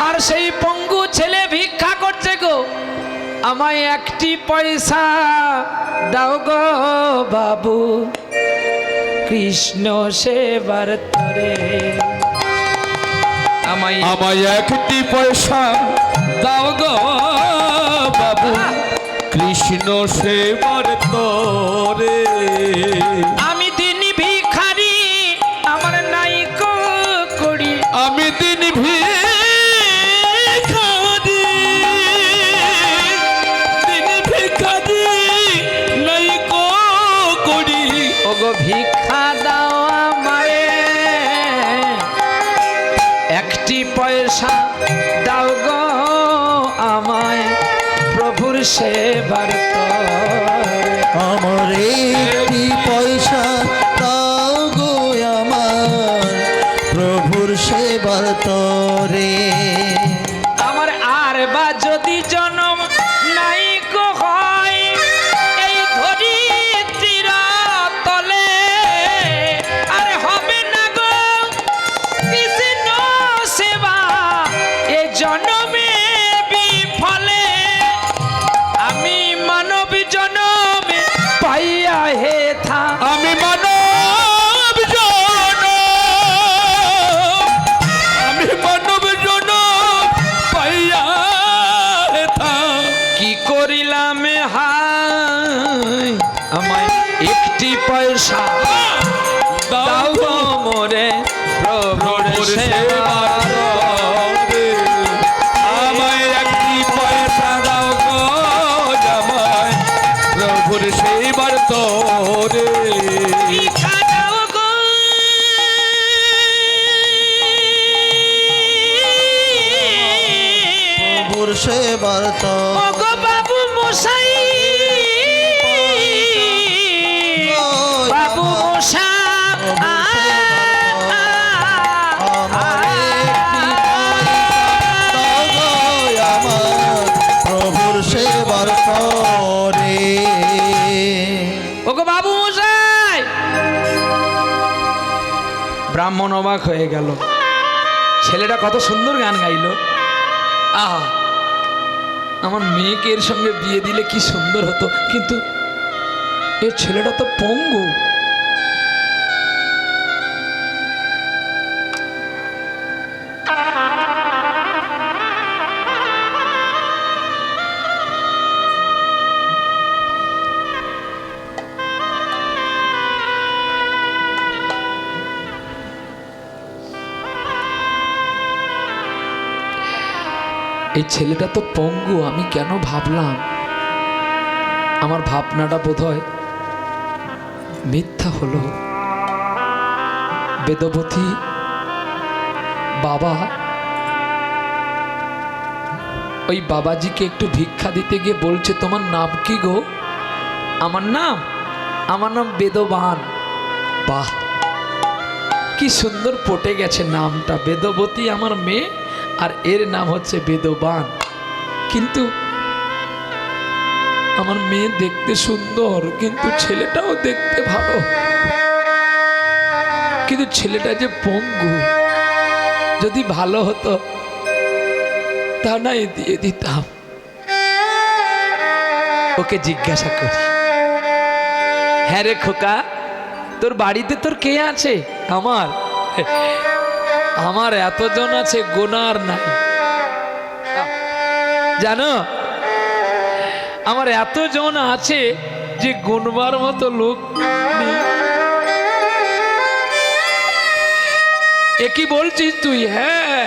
আর সেই পঙ্গু ছেলে ভিক্ষা করছে গো। আমায় একটি পয়সা দাও গো বাবু, কৃষ্ণ সেবার তরে। আমায় একটি পয়সা দাও গো বাবু, কৃষ্ণ সেবার তরে। আমি দিন ভিখারি, আমার নাই করি। আমি দিন ভিখারি, দিন ভিখারি নাই করি। ওগো ভিক্ষা দাও আমারে, একটি পয়সা দাও গো আমায়, প্রভুর সেবার তরে। আমার একটি পয়সা দাও গো আমার, প্রভুর সেবার তরে। আমার আর বা যদি জনম নাই গো হয় এই ধরিত্রীর তলে, আর হবে না গো কৃষ্ণ সেবা এ জনমে বিফলে। আমি মানব জনমে পাইয়া হেথা, আমি মানব জন, আমি মানব জন পাইয়া হেথা। কি করিলাম হাই, আমায় একটি পয়সা দাও গো মোরে, প্রভুর সেবার তরে। আমায় একটি পয়সা দাও গো জামাই, প্রভুর সেবার তরে। ভিক্ষা দাও গো। প্রভুর সেবার তরে। ওগো বাবু মশাই, বাবু মশাই, আমার একটি পয়সা দাও গো আমার, ব্রাহ্মণ অবাক হয়ে গেল, ছেলেটা কত সুন্দর গান গাইলো। আহা, আমার মেয়েকে এর সঙ্গে বিয়ে দিলে কি সুন্দর হতো, কিন্তু এ ছেলেটা তো পঙ্গু। এই ছেলেটা তো পঙ্গু, আমি কেন ভাবলাম আমার ভাবনাটা বোধহয় মিথ্যা হলো। বেদবতী বাবা ওই বাবাজিকে একটু ভিক্ষা দিতে গিয়ে বলছে, তোমার নাম কি গো? আমার নাম বেদবান। বাহ, কি সুন্দর পটে গেছে নামটা। বেদবতী আমার মেয়ে, আর এর নাম হচ্ছে বেদবান। কিন্তু আমার মেয়ে দেখতে সুন্দর, কিন্তু ছেলেটাও দেখতে ভালো, কিন্তু ছেলেটা যে পঙ্গু। যদি ভালো হতো তা নাই দিয়ে দিতাম। ওকে জিজ্ঞাসা করি, হ্যাঁ রে খোকা, তোর বাড়িতে তোর কে আছে? আমার এতজন আছে, গোনার নাই। জানো, আমার এতজন আছে যে গুনবার মতো লোক নেই। এ কি বলছিস তুই? হ্যাঁ,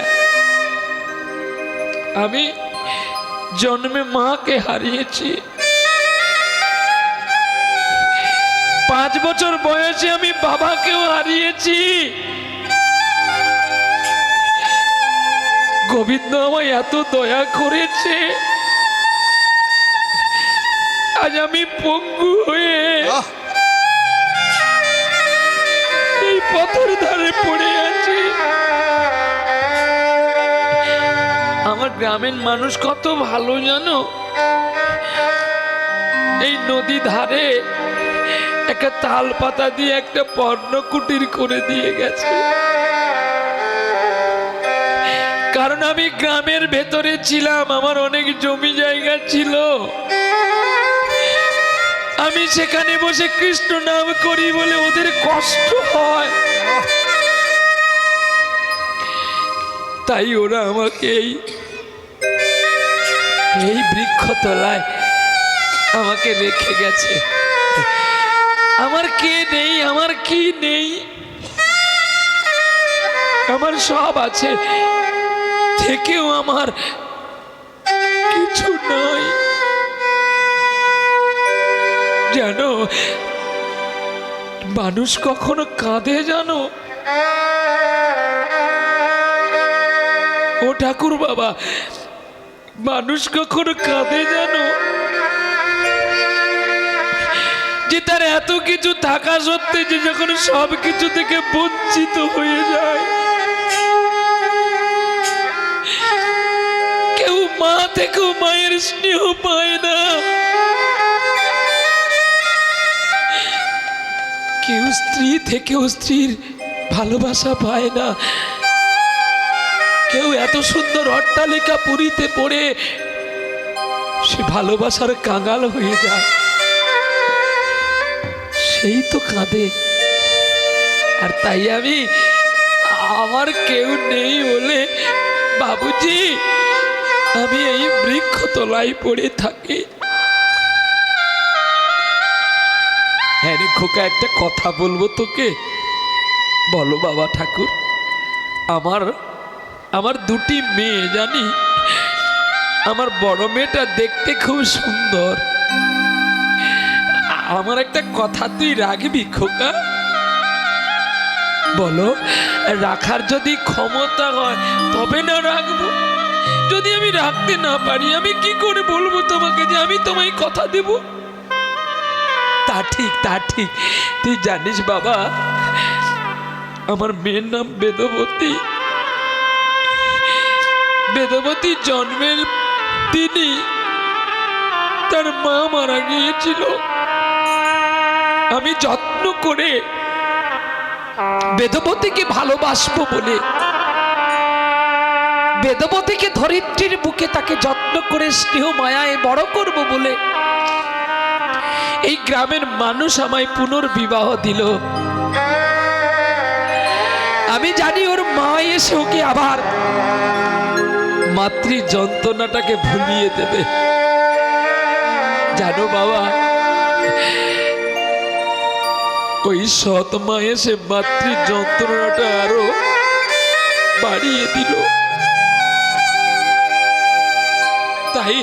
আমি জন্মে মাকে হারিয়েছি। 5 বছর বয়সে আমি বাবাকেও হারিয়েছি। গোবিন্দ আমায় এত দয়া করেছে, আজ আমি পঙ্গু হয়ে এই পথের ধারে পড়ে আছি। আমার গ্রামের মানুষ কত ভালো জানো, এই নদী ধারে একটা তাল পাতা দিয়ে একটা পর্ণকুটির করে দিয়ে গেছে। কারণ আমি গ্রামের ভেতরে ছিলাম, আমার অনেক জমি জায়গা ছিল, আমি সেখানে বসে কৃষ্ণ নাম করি বলে ওদের কষ্ট হয়, তাই ওরা আমাকে এই বৃক্ষতলায় আমাকে রেখে গেছে। আমার কে নেই, আমার কি নেই, আমার সব আছে, থেকেও আমার কিছু নাই। জানো, মানুষ কখনো কাঁদে জানো? ও ঠাকুর বাবা, মানুষ কখনো কাঁদে জানো? যে তার এত কিছু থাকা সত্ত্বে যে যখন সব কিছু থেকে বঞ্চিত হয়ে যায়। কেউ মা থেকেও মায়ের স্নেহ পায় না, কেউ স্ত্রী থেকেও স্ত্রীর ভালোবাসা পায় না, কেউ এত সুন্দর অট্টালিকা পুরীতে পড়ে সে ভালোবাসার কাঙাল হয়ে যায়, সেই তো কাঁদে। আর তাই আমি, আমার কেউ নেই বলে বাবুজি আমি এই বৃক্ষতলায় পড়ে থাকি। হ্যাঁ রে খোকা, একটা কথা বলবো তোকে। বলো বাবা ঠাকুর। আমার 2টি মেয়ে জানি, আমার বড় মেয়েটা দেখতে খুব সুন্দর। আমার একটা কথা তুই রাখবি খোকা? বলো, রাখার যদি ক্ষমতা হয় তবে না রাখবো। যদি আমি রাখতে না পারি, আমি কি করে বলবো তোমাকে যে আমি তোমায় কথা দেব? তা ঠিক তুই জানিস বাবা, আমার মেয়ের নাম বেদবতী। বেদবতী জন্মের দিনই তার মা মারা গিয়েছিল। আমি যত্ন করে বেদবতীকে ভালোবাসবো বলে, বেদবতীকে ধরিত্রীর বুকে তাকে যত্ন করে স্নেহ মায়ায় বড় করব বলে এই গ্রামের মানুষ আমায় পুনর্বিবাহ দিল। আমি জানি ওর মা এসে ওকে আবার মাতৃ যন্ত্রণাটাকে ভুলিয়ে দেবে। জানো বাবা, ওই সৎ মা এসে মাতৃ যন্ত্রণাটা আরো বাড়িয়ে দিল। তাই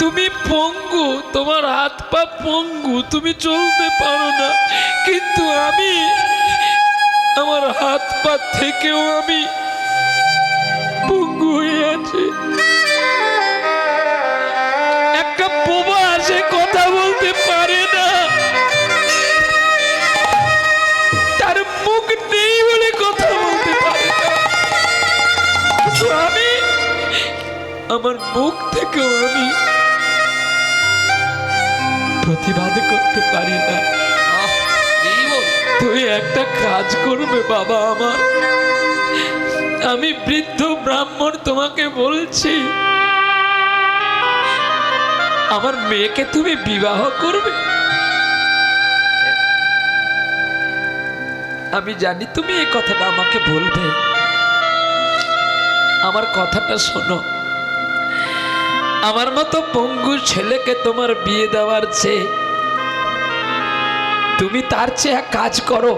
তুমি পঙ্গু, তোমার হাত পা পঙ্গু, তুমি চলতে পারো না, কিন্তু আমি, আমার হাত পা থেকেও আমি পঙ্গু হয়ে আছি। একটা বোবা আসে কথা বলতে পারে না, তার মুখ নেই বলে কথা বলতে পারে না, কিন্তু আমি, আমার মুখ থেকেও আমি প্রতিবাদ করতে পারি না। তুই একটা কাজ করবে বাবা আমার, আমি বৃদ্ধ ব্রাহ্মণ তোমাকে বলছি, আমার মেয়েকে তুমি বিবাহ করবে। আমি জানি তুমি এই কথাটা আমাকে বলবে, আমার কথাটা শোনো। আমার মতো পঙ্গু ছেলেকে তোমার বিয়ে দেওয়ার চেয়ে তুমি তার চেয়ে এক কাজ করো,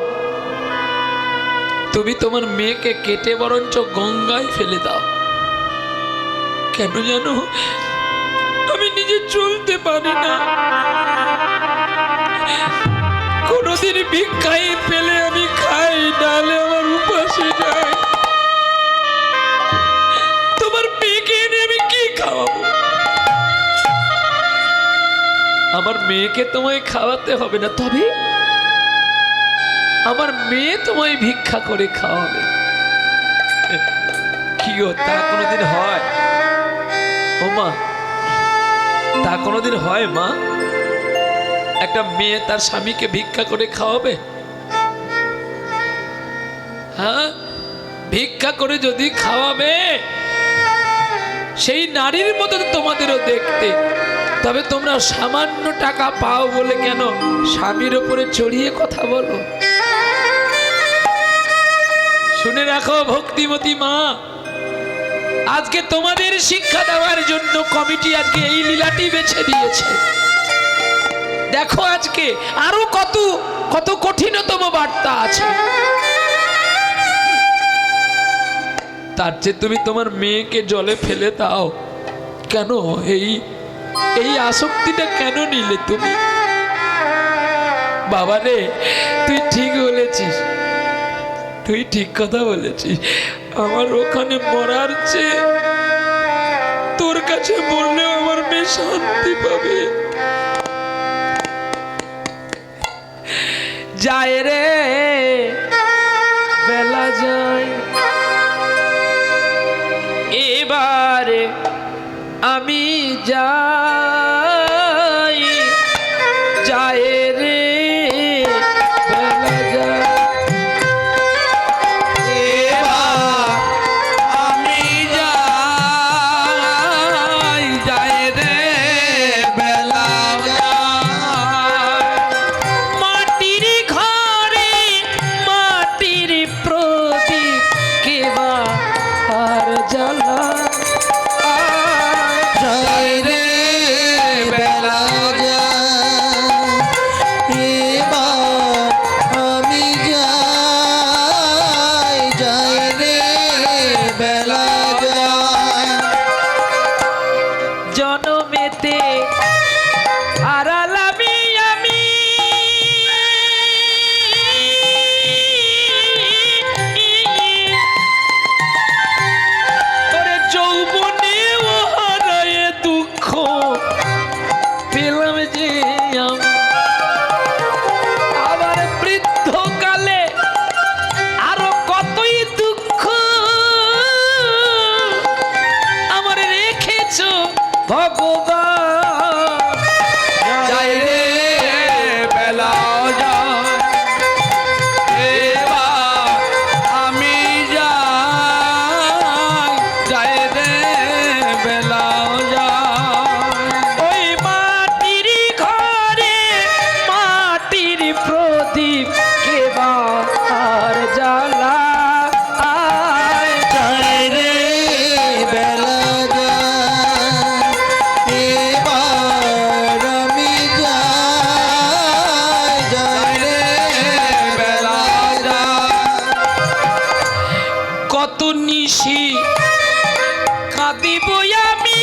তুমি তোমার মেয়েকে কেটে বরঞ্চ গঙ্গায় ফেলে দাও। কেন জানো, আমি নিজে চলতে পারি না, কোনদিন ভিক্ষাই পেলে আমি খাই, নালে আমার উপাসে যায়। তোমার মেয়েকে এনে আমি কি খাওয়াবো? আমার মেয়েকে তোমায় খাওয়াতে হবে না, তবে আমার মেয়ে তোমায় ভিক্ষা করে খাওয়াবে। কি গো, তা কোনোদিন হয়? ও মা, তা কোনোদিন হয় মা? একটা মেয়ে তার স্বামীকে ভিক্ষা করে খাওয়াবে? হ্যাঁ, ভিক্ষা করে যদি খাওয়াবে, সেই নারীর মতো তোমাদেরও দেখতে। তবে তোমরা সামান্য টাকা পাও বলে কেন স্বামীর উপরে চড়িয়ে কথা বলো? শুনে রাখো ভক্তিমতী মা, আজকে তোমাদের শিক্ষা দেওয়ার জন্য কমিটি আজকে এই লীলাটি বেছে দিয়েছে। দেখো আজকে আরো কত কত কঠিনতম বার্তা আছে। তার চেয়ে তুমি তোমার মেয়েকে জলে ফেলে দাও। কেন এই আসক্তিটা কেন নিলে তুমি? বাবা রে, তুই ঠিক বলেছিস, তুই ঠিক কথা বলেছিস। আমার ওখানে মরার চেয়ে তোর কাছে মরলেও আমার মেয়ে শান্তি পাবে। যায় রে বেলা যায়, এবারে আমি যাই, যায় রে বেলা যায়, এবার আমি যাই, যায় রে বেলা যায়। মাটির ঘরে মাটির প্রদীপ কেবা আর জ্বালা, যায় রে বেলা যায়, এবার আমি যাই, যায় রে বেলা যায়। জনমেতে আড়ালামি আমি, ওরে যৌবনে ও হারায়ে দুঃখ পেলাম যে আমি, আবার বৃদ্ধকালে আরো কতই দুঃখ আমার রেখেছ ভগবান। যায় রে বেলা যায়, আমি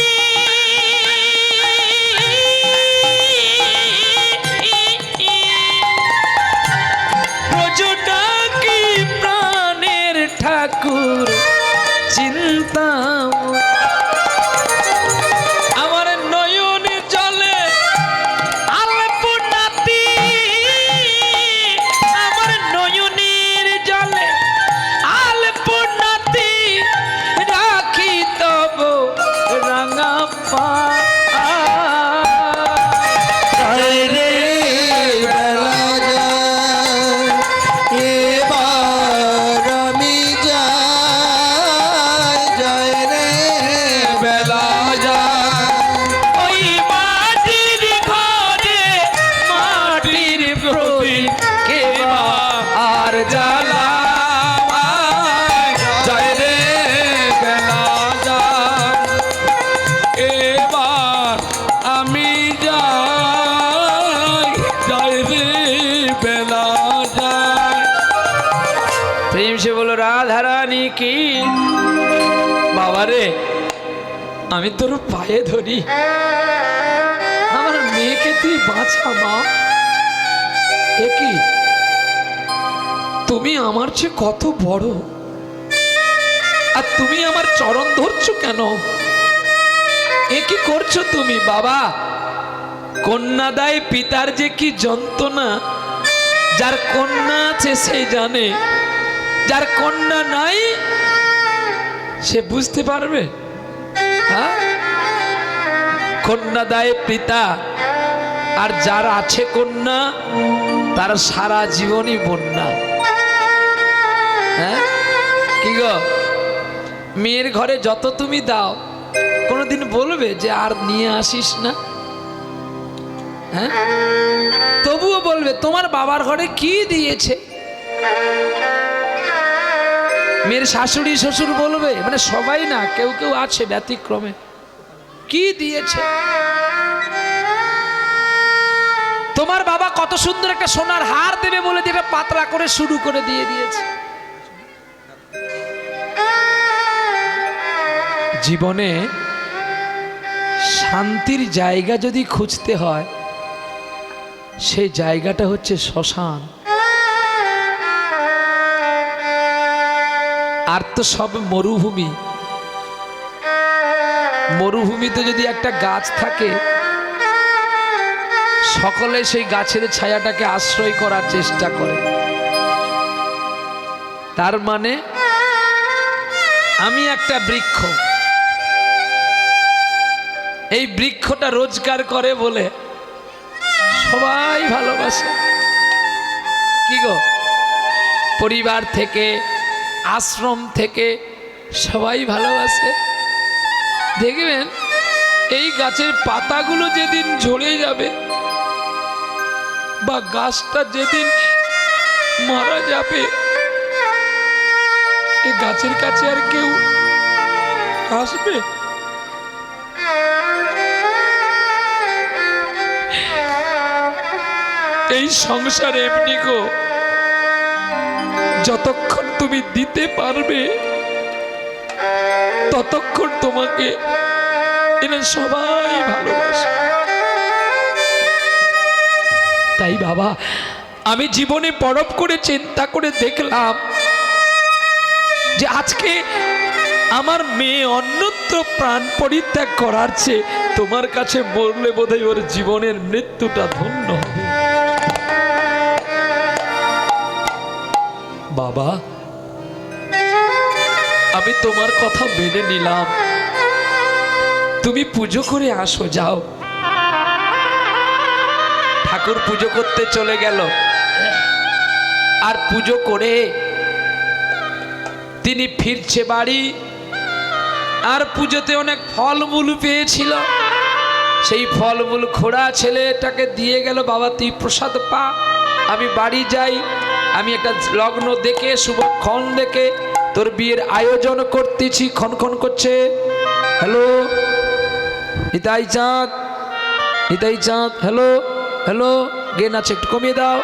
ব্রজটা কি প্রাণের ঠাকুর চিন্তা আমার নয়ন জলে আলপনাতি আমার নয়নের জলে আলপনাতি রাখি তব রাঙা পা যায় রে বেলা যায়, এবার আমি যাই, যায় রে বেলা যায়। ওই মাটির ঘরে মাটির প্রদীপ কে বা আর জ্বালায় জয় রে বেলা যায় এবার আমি যাই জয় রে বেলা যায় প্রেম সে বলো রাধা রানী কি বাবা রে আমি তোর পায়ে ধরি আমার মেয়েকে তুই বাঁচা মা এ কি তুমি আমার চেয়ে কত বড় আর তুমি আমার চরণ ধরছো কেন এ কি করছো তুমি বাবা কন্যা দেয় পিতার যে কি যন্ত্রণা যার কন্যা আছে সে জানে যার কন্যা নাই সে বুঝতে পারবে হ্যাঁ কন্যা দেয় পিতা আর যার আছে কন্যা তার সারা জীবনই বন্যা হ্যাঁ কি গো মেয়ের ঘরে যত তুমি দাও কোনোদিন বলবে যে আর নিয়ে আসিস না হ্যাঁ তবুও বলবে তোমার বাবার ঘরে কি দিয়েছে মেয়ের শাশুড়ি শ্বশুর বলবে মানে সবাই না কেউ কেউ আছে ব্যতিক্রমে কি দিয়েছে তোমার বাবা কত সুন্দর একটা সোনার হার দেবে বলে যেটা পাতলা করে শুরু করে দিয়ে দিয়েছে জীবনে শান্তির জায়গা যদি খুঁজতে হয় সেই জায়গাটা হচ্ছে শ্মশান আর তো সব মরুভূমি মরুভূমিতে যদি একটা গাছ থাকে সকলে সেই গাছের ছায়াটাকে আশ্রয় করার চেষ্টা করে তার মানে আমি একটা বৃক্ষ এই বৃক্ষটা রোজগার করে বলে সবাই ভালোবাসে কি গো পরিবার থেকে আশ্রম থেকে সবাই ভালোবাসে দেখবেন এই গাছের পাতাগুলো যেদিন ঝরে যাবে বা গাছটা যেদিন মারা যাবে এই গাছের কাছে আর কেউ আসবে এই সংসার এমনি গো যতক্ষণ তুমি দিতে পারবে ততক্ষণ তোমাকে এরা সবাই ভালোবাসে তাই বাবা আমি জীবনে পরব করে চিন্তা করে দেখলাম যে আজকে আমার মেয়ে অন্যত্র প্রাণ পরিত্যাগ করার চেয়ে তোমার কাছে মরলে বোধহয় ওর জীবনের মৃত্যুটা ধন্য হবে বাবা আমি তোমার কথা মেনে নিলাম তুমি পুজো করে আসো যাও ঠাকুর পুজো করতে চলে গেল আর পুজো করে তিনি ফিরছে বাড়ি আর পুজোতে অনেক ফলমূল পেয়েছিল সেই ফলমূল খোড়া ছেলেটাকে দিয়ে গেল বাবা তুই প্রসাদ পা আমি বাড়ি যাই আমি একটা লগ্ন দেখে শুভক্ষণ দেখে তোর বিয়ের আয়োজন করতেছি ক্ষণ করছে হ্যালো নিতাই চাঁদ হ্যালো হ্যালো গেন আছে একটু কমিয়ে দাও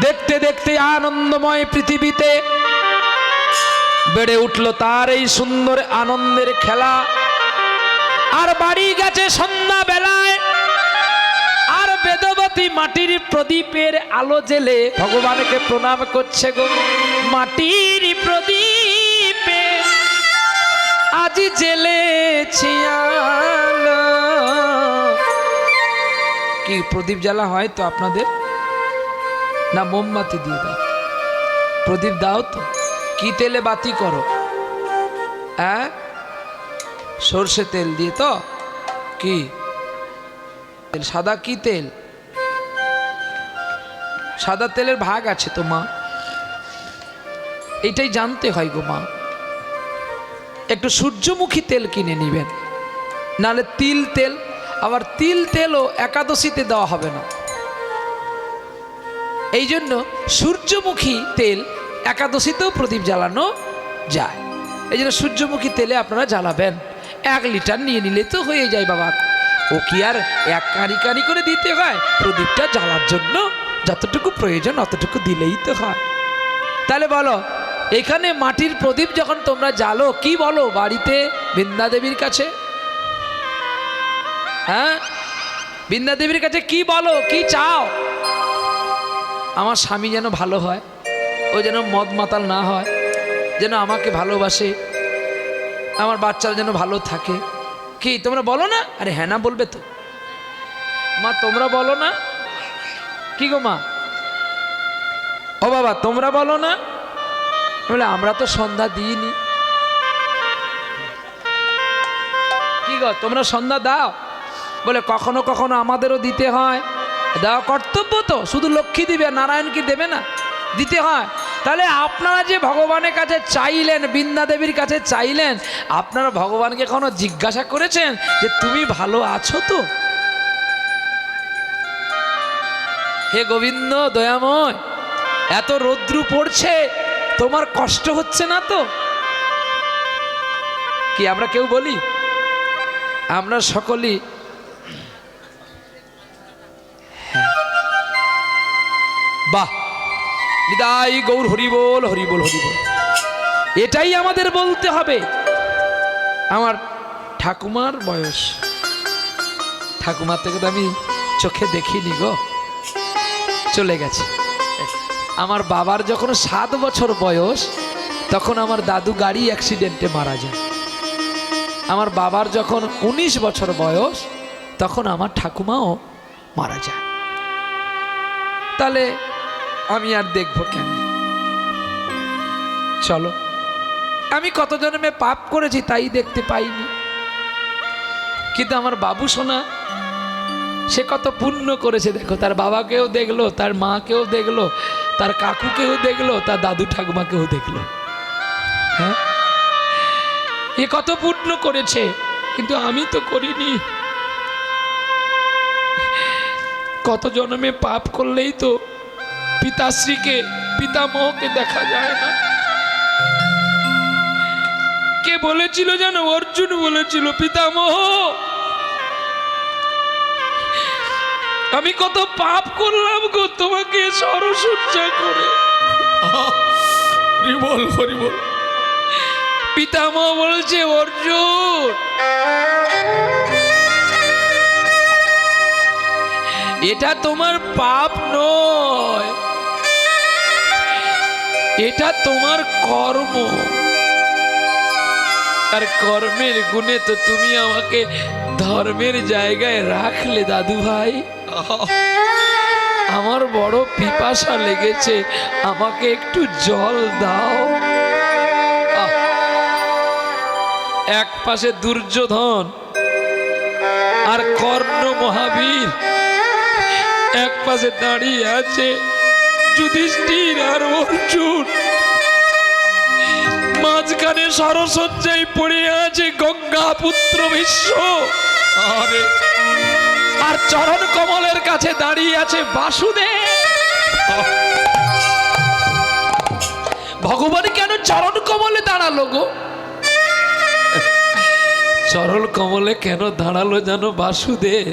দেখতে দেখতে আনন্দময় পৃথিবীতে বেড়ে উঠল তার এই সুন্দর আনন্দের খেলা। আর বাড়ি গেছে সন্ধ্যা বেলায়, আর বেদবতী মাটির প্রদীপের আলো জেলে ভগবানকে প্রণাম করছে গো। মাটির প্রদীপে আজি জেলেছি আলো। কি প্রদীপ জ্বালা হয় তো আপনাদের? না মোমবাতি দিয়ে দাও? প্রদীপ দাও তো। কি তেলে বাতি করো? হ্যাঁ, সর্ষে তেল দিয়ে তো? কি তেল? সাদা কি তেল? সাদা তেলের ভাগ আছে তো মা, এটাই জানতে হয় গো মা। একটু সূর্যমুখী তেল কিনে নিবেন, নালে তিল তেল। আবার তিল তেলও একাদশীতে দেওয়া হবে না, এই জন্য সূর্যমুখী তেল একাদশীতেও প্রদীপ জ্বালানো যায়। এই জন্য সূর্যমুখী তেলে আপনারা জ্বালাবেন। 1 লিটার নিয়ে নিলে তো হয়ে যায় বাবা। ও কি আর 1 কাঁড়ি কাঁড়ি করে দিতে হয়? প্রদীপটা জ্বালার জন্য যতটুকু প্রয়োজন অতটুকু দিলেই তো হয়। তাহলে বলো, এখানে মাটির প্রদীপ যখন তোমরা জ্বালো, কি বলো বাড়িতে বৃন্দা দেবীর কাছে? হ্যাঁ, বৃন্দা দেবীর কাছে কি বলো, কি চাও? আমার স্বামী যেন ভালো হয়, ও যেন মদ মাতাল না হয়, যেন আমাকে ভালোবাসে, আমার বাচ্চারা যেন ভালো থাকে। কি তোমরা বলো না? আরে হ্যাঁ না বলবে তো মা, তোমরা বলো না? কি গো মা? ও বাবা তোমরা বলো না? বলে আমরা তো সন্ধ্যা দিইনি। কি গো তোমরা সন্ধ্যা দাও? বলে কখনো কখনো আমাদেরও দিতে হয়, দেওয়া কর্তব্য তো। শুধু লক্ষ্মী দিবে, নারায়ণ কি দেবে না? দিতে হয়। তাহলে আপনারা যে ভগবানের কাছে চাইলেন, বৃন্দা দেবীর কাছে চাইলেন, আপনারা ভগবানকে কখনো জিজ্ঞাসা করেছেন যে তুমি ভালো আছো তো? হে গোবিন্দ দয়াময়, এত রৌদ্র পড়ছে, তোমার কষ্ট হচ্ছে না তো? কি আমরা কেউ বলি? আমরা সকলেই বাহ, বিদায় গৌর, হরিবোল হরিবোল হরিবোল, এটাই আমাদের বলতে হবে। আমার ঠাকুমার বয়স, ঠাকুমার থেকে তো আমি চোখে দেখিনি গো, চলে গেছে। আমার বাবার যখন 7 বছর বয়স, তখন আমার দাদু গাড়ি অ্যাক্সিডেন্টে মারা যায়। আমার বাবার যখন 19 বছর বয়স, তখন আমার ঠাকুমাও মারা যায়। তাহলে আমি আর দেখবো কেন? চলো, আমি কত জন্মে পাপ করেছি তাই দেখতে পাইনি, কিন্তু আমার বাবু সোনা সে কত পুণ্য করেছে দেখো। তার বাবাকেও দেখলো, তার মাকেও দেখলো, তার কাকুকেও দেখলো, তার দাদু ঠাকুমাকেও দেখলো। হ্যাঁ, এ কত পুণ্য করেছে, কিন্তু আমি তো করিনি। কত জন্মে পাপ করলেই তো পিতাশ্রীকে, পিতামহকে দেখা যায় না। কে বলেছিল যেন? অর্জুন বলেছিল, পিতামহ আমি কত পাপ করলাম গো তোমাকে সরসজ্জা করে। হরিবল হরিবল। পিতামহ বলছে, অর্জুন এটা তোমার পাপ নয়, এটা তোমার কর্ম। আর কর্মের গুণে তো তুমি আমাকে ধর্মের জায়গায় রাখলে দাদু ভাই। আমার বড় পিপাসা লেগেছে, আমাকে একটু জল দাও। এক পাশে দুর্যোধন আর কর্ণ মহাবীর, এক পাশে দাঁড়িয়ে আছে যুধিষ্ঠির আর অর্জুন, মাঝখানে সরসজ্জায় পড়ে আছে গঙ্গা পুত্র ভীষ্ম, আর চরণ কমলের কাছে দাঁড়িয়ে আছে বাসুদেব। ভগবান কেন চরণ কমলে দাঁড়ালো গো? চরণ কমলে কেন দাঁড়ালো জানো? বাসুদেব,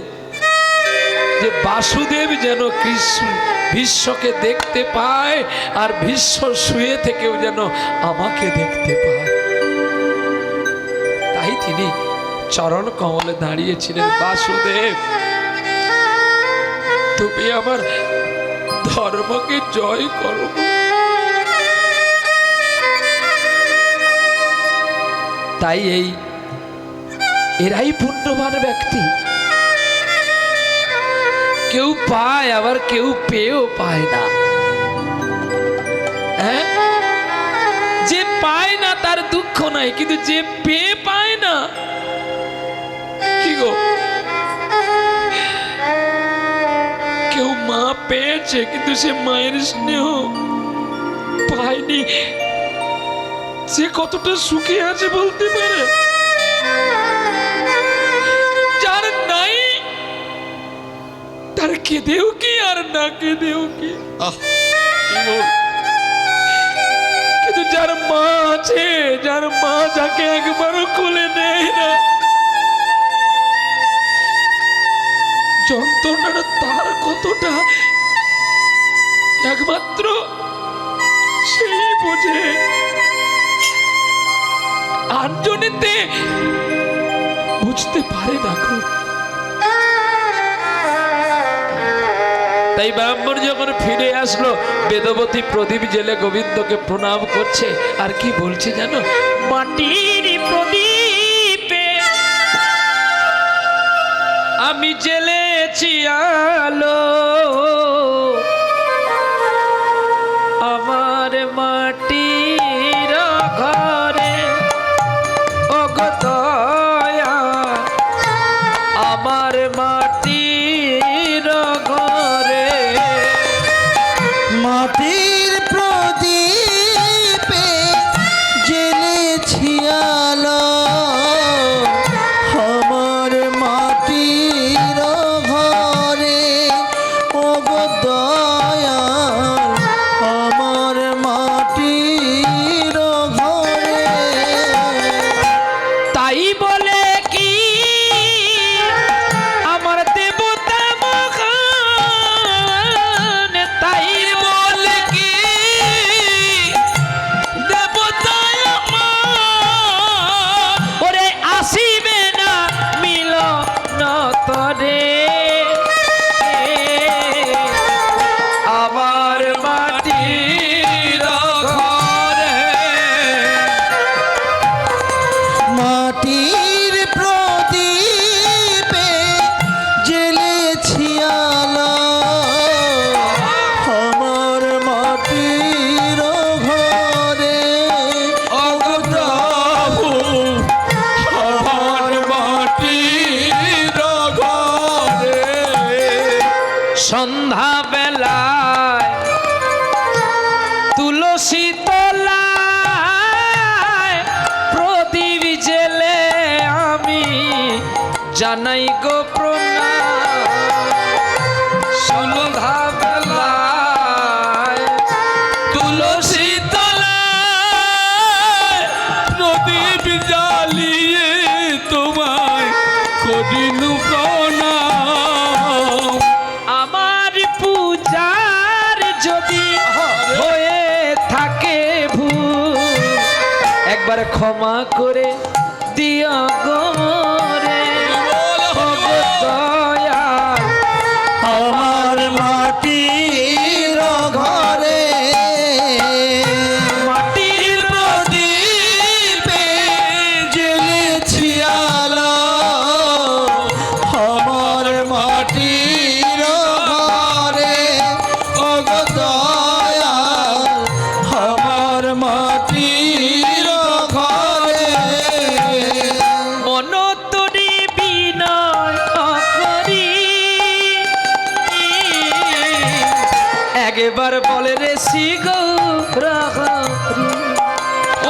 যে বাসুদেব যেন কৃষ্ণ ভীষ্মকে দেখতে পায় আর ভীষ্ম শুয়ে থেকেও যেন আমাকে দেখতে পায়। তাই তিনি চরণ কমলে দাঁড়িয়েছিলেন, বাসুদেব তুমি আমার ধর্মকে জয় করো। তাই এরাই পুণ্যবান ব্যক্তি, কেউ পায় আবার কেউ পেয়েও পায় না। হ্যাঁ, যে পায় না তার দুঃখ নাই, কিন্তু যে পেয়ে পায় না, কি গো, কেউ মা পেয়েছে কিন্তু সে মায়ের স্নেহ পায়নি, সে কতটা সুখে আছে বলতে পারে? যার নাই তার কেঁদেও কি আর না কেঁদেও কি, কিন্তু যার মা আছে, যার মা যাকে একবারও কোলে নেয় না, যন্ত্রণাটা তার কতটা একমাত্র সেই বোঝে। আটজনেতে বুঝতে পারে না। তাই ব্রাহ্মণ যখন ফিরে আসলো, বেদবতী প্রদীপ জেলে গোবিন্দকে প্রণাম করছে, আর কি বলছে জানো? মাটির প্রদীপে আমি জ্বেলেছি আলো, আমার মাটির ঘরে ও গো দয়া, আমার মাটির ঘরে। মাটির প্রদীপে জ্বেলেছি আলো, আমার মাটির ঘরে ও গো দয়াল, আমার মাটির ঘরে। তাই বলে কি আমার দেবতা মহান, তাই বলে কি দেবতা আমার, ওরে আসিবে না মিলন তরে, আমার মাটির ঘরে। মাটির প্রদীপে জ্বেলেছি আলো, আমার মাটির ঘরে ও গো প্রভু আমার মাটির ঘরে। সন্ধ্যা বেলায় তুলসী তলায় প্রদীপ জেলে আমি জানাই গো প্রণাম। সন্ধ্যা বেলায় তুলসী তলায় প্রদীপ জ্বালিয়ে তোমায় করিনু প্রণাম। আমার পূজার যদি হয়ে থাকে ভুল, একবার ক্ষমা করে দিও গো রে, ও গো দয়াল, আমার মাটির ঘরে। মাটির প্রদীপে জ্বেলেছি আলো, আমার মাটির ঘরে ও গো দয়াল, আমার মাটির ঘরে। মন তোরে বিনয় করি, একবার বলে রে শ্রী গৌরহরি।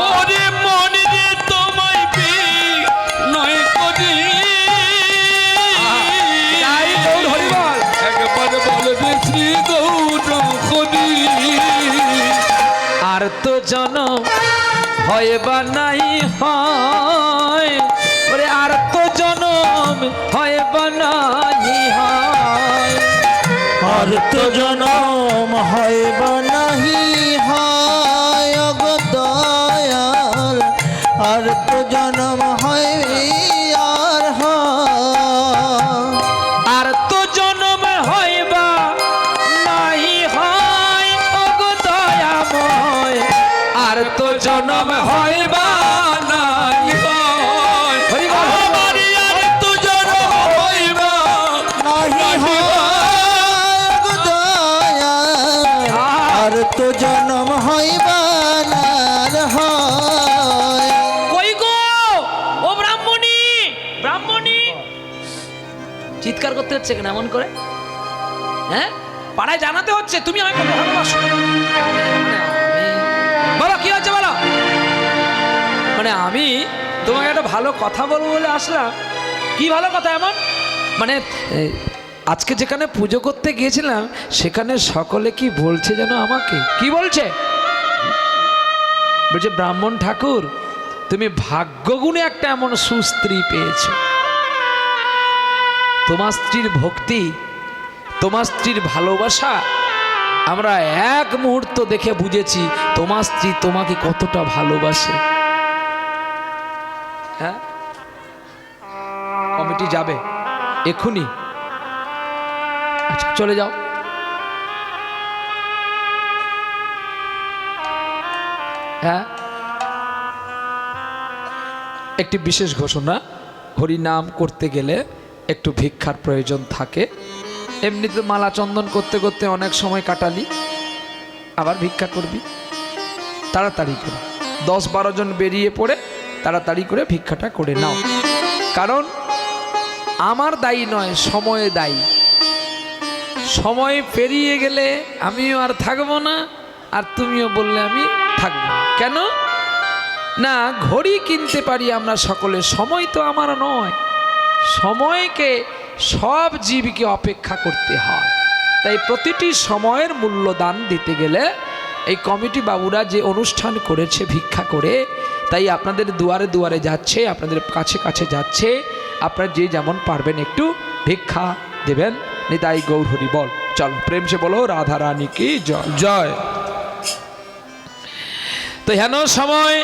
ওরে মনে রে তোমায় নয় করি, তাই গৌর হরি বল। একবার বলবে শ্রী গৌর করি। আর তো জনম হয় বা নাই হয়, ওরে আর তো জনম হয় বা নাই হয়, আর আর তো জনম হয় বা নাহি হয় গো দয়াল, আর তো জনম হয় আর হয়। আর তো জনম হয় বা নাই হয় ওগো দয়াময়, আর তো জনম হয় বা নাই হয়। হরি বল, হরি বল। আর তো জনম হইবা নাহি হয় গো দয়াল, আর তো জনম হয় বা নার হয়। কই গো ও ব্রাহ্মণী, ব্রাহ্মণী, চিৎকার করতে হচ্ছে কেন এমন করে? হ্যাঁ, পাড়ায় জানাতে হচ্ছে তুমি আমাকে কত ভালোবাসো। বলো কি হচ্ছে বলো। মানে আমি তোমাকে একটা ভালো কথা বলবো বলে আসলাম। কি ভালো কথা এমন? মানে আজকে যেখানে পুজো করতে গিয়েছিলাম সেখানে সকলে কি বলছে যেন আমাকে, কি বলছে? বলছে ব্রাহ্মণ ঠাকুর তুমি ভাগ্যগুণে একটা এমন সুস্ত্রী পেয়েছো। তোমার স্ত্রীর ভক্তি, তোমার স্ত্রীর ভালোবাসা আমরা এক মুহূর্ত দেখে বুঝেছি তোমার স্ত্রী তোমাকে কতটা ভালোবাসে। হ্যাঁ, কমিটি যাবে এক্ষুনি। আচ্ছা চলে যাও। হ্যাঁ, একটি বিশেষ ঘোষণা, হরিনাম করতে গেলে একটু ভিক্ষার প্রয়োজন থাকে। এমনিতে মালা চন্দন করতে করতে অনেক সময় কাটালি, আবার ভিক্ষা করবি। তাড়াতাড়ি করে 10-12 জন বেরিয়ে পড়ে তাড়াতাড়ি করে ভিক্ষাটা করে নাও। কারণ আমার দায়ী নয়, সময় দায়ী। সময় পেরিয়ে গেলে আমিও আর থাকবো না, আর তুমিও বললে আমি থাকবো না। কেন না, ঘড়ি কিনতে পারি আমরা সকলে, সময় তো আমার নয়। সময়কে সব জীবকে অপেক্ষা করতে হয়। তাই প্রতিটি সময়ের মূল্যদান দিতে গেলে এই কমিটি বাবুরা যে অনুষ্ঠান করেছে ভিক্ষা করে, তাই আপনাদের দুয়ারে দুয়ারে যাচ্ছে, আপনাদের কাছে কাছে যাচ্ছে। আপনারা যে যেমন পারবেন একটু ভিক্ষা দেবেন। নিতাই গৌর হরি বল। চল প্রেম সে বলো রাধা রানী কি জয় জয়। তো হেন সময়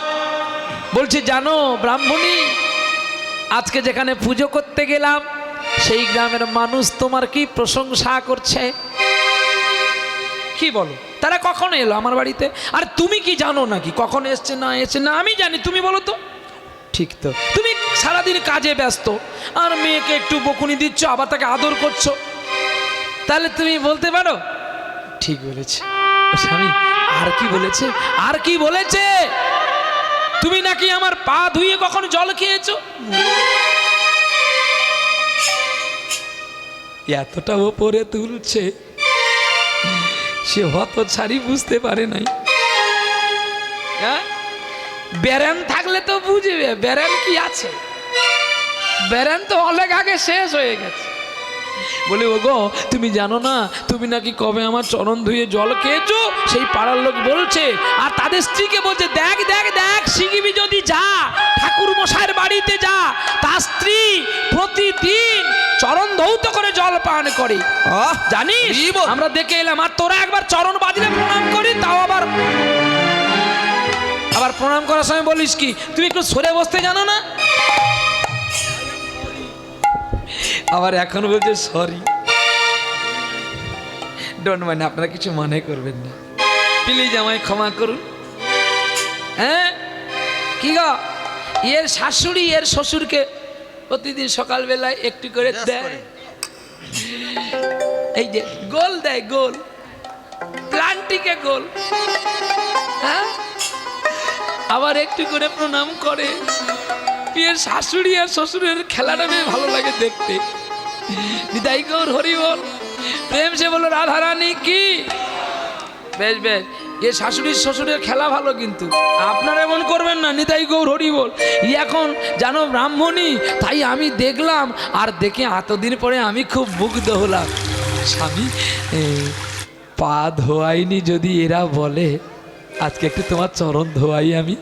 বলছে জানো ব্রাহ্মণী, আজকে যেখানে পুজো করতে গেলাম সেই গ্রামের মানুষ তোমার কি প্রশংসা করছে। কি বলো, তারা কখন এলো আমার বাড়িতে? আর তুমি কি জানো নাকি কখন এসছে না এসছে? না আমি জানি, তুমি বলো তো। ঠিক তো, তুমি সারাদিন কাজে ব্যস্ত, আর মেয়েকে একটু বকুনি দিচ্ছ, আবার তাকে আদর করছো, তাহলে তুমি বলতে পারো। ঠিক বলেছে স্বামী। আর কি বলেছে? আর কি বলেছে? তুমি নাকি আমার পা ধুয়ে কখনো জল খেয়েছো। এতটা ওপরে তুলছে, সে হত ছাড়ি বুঝতে পারে নাই। হ্যাঁ, ব্যারান থাকলে তো বুঝবে ব্যারান কি আছে। ব্যারান তো অনেক আগে শেষ হয়ে গেছে। বলে ও গো তুমি জানো না, তুমি নাকি কবে আমার চরণ ধুয়ে জল খেয়েছো, সেই পাড়ার লোক বলছে। আর তাদের স্ত্রীকে বলছে দেখ দেখ দেখ, শিখিবি যদি যা ঠাকুর মশাইয়ের বাড়িতে যা, তার স্ত্রী প্রতিদিন চরণ ধৌত করে জল পান করে। জানিস আমরা দেখে এলাম। আর তোরা একবার চরণ বাঁধলে প্রণাম করি, তাও আবার প্রণাম করার সময় বলিস কি তুমি একটু সরে বসতে জানো না। আবার এখন বলছে সরি, ডোন্ট মাইন্ড, আপনারা কিছু মনে করবেন না, প্লিজ আমায় ক্ষমা করুন। হ্যাঁ কি গো, এর শাশুড়ি এর শ্বশুরকে প্রতিদিন সকালবেলায় একটু করে দেয়, এই যে গোল দেয়, গোল প্লান্টিকে গোল। হ্যাঁ, আবার একটু করে প্রণাম করে। এর শাশুড়ি আর শ্বশুরের খেলাটা বেশ ভালো লাগে দেখতে। নিতাই গৌর হরি বল। প্রেম সে বলো রাধা রানী কি। বেশ বেশ, এ শাশুড়ির শ্বশুরের খেলা ভালো, কিন্তু আপনারা এমন করবেন না। নিতাই গৌর হরি বল। এখন জানো ব্রাহ্মণী, তাই আমি দেখলাম, আর দেখে এতদিন পরে আমি খুব মুগ্ধ হলাম। স্বামী পা ধোয়াইনি যদি এরা বলে, আজকে একটু তোমার চরণ ধোয়াই আমি।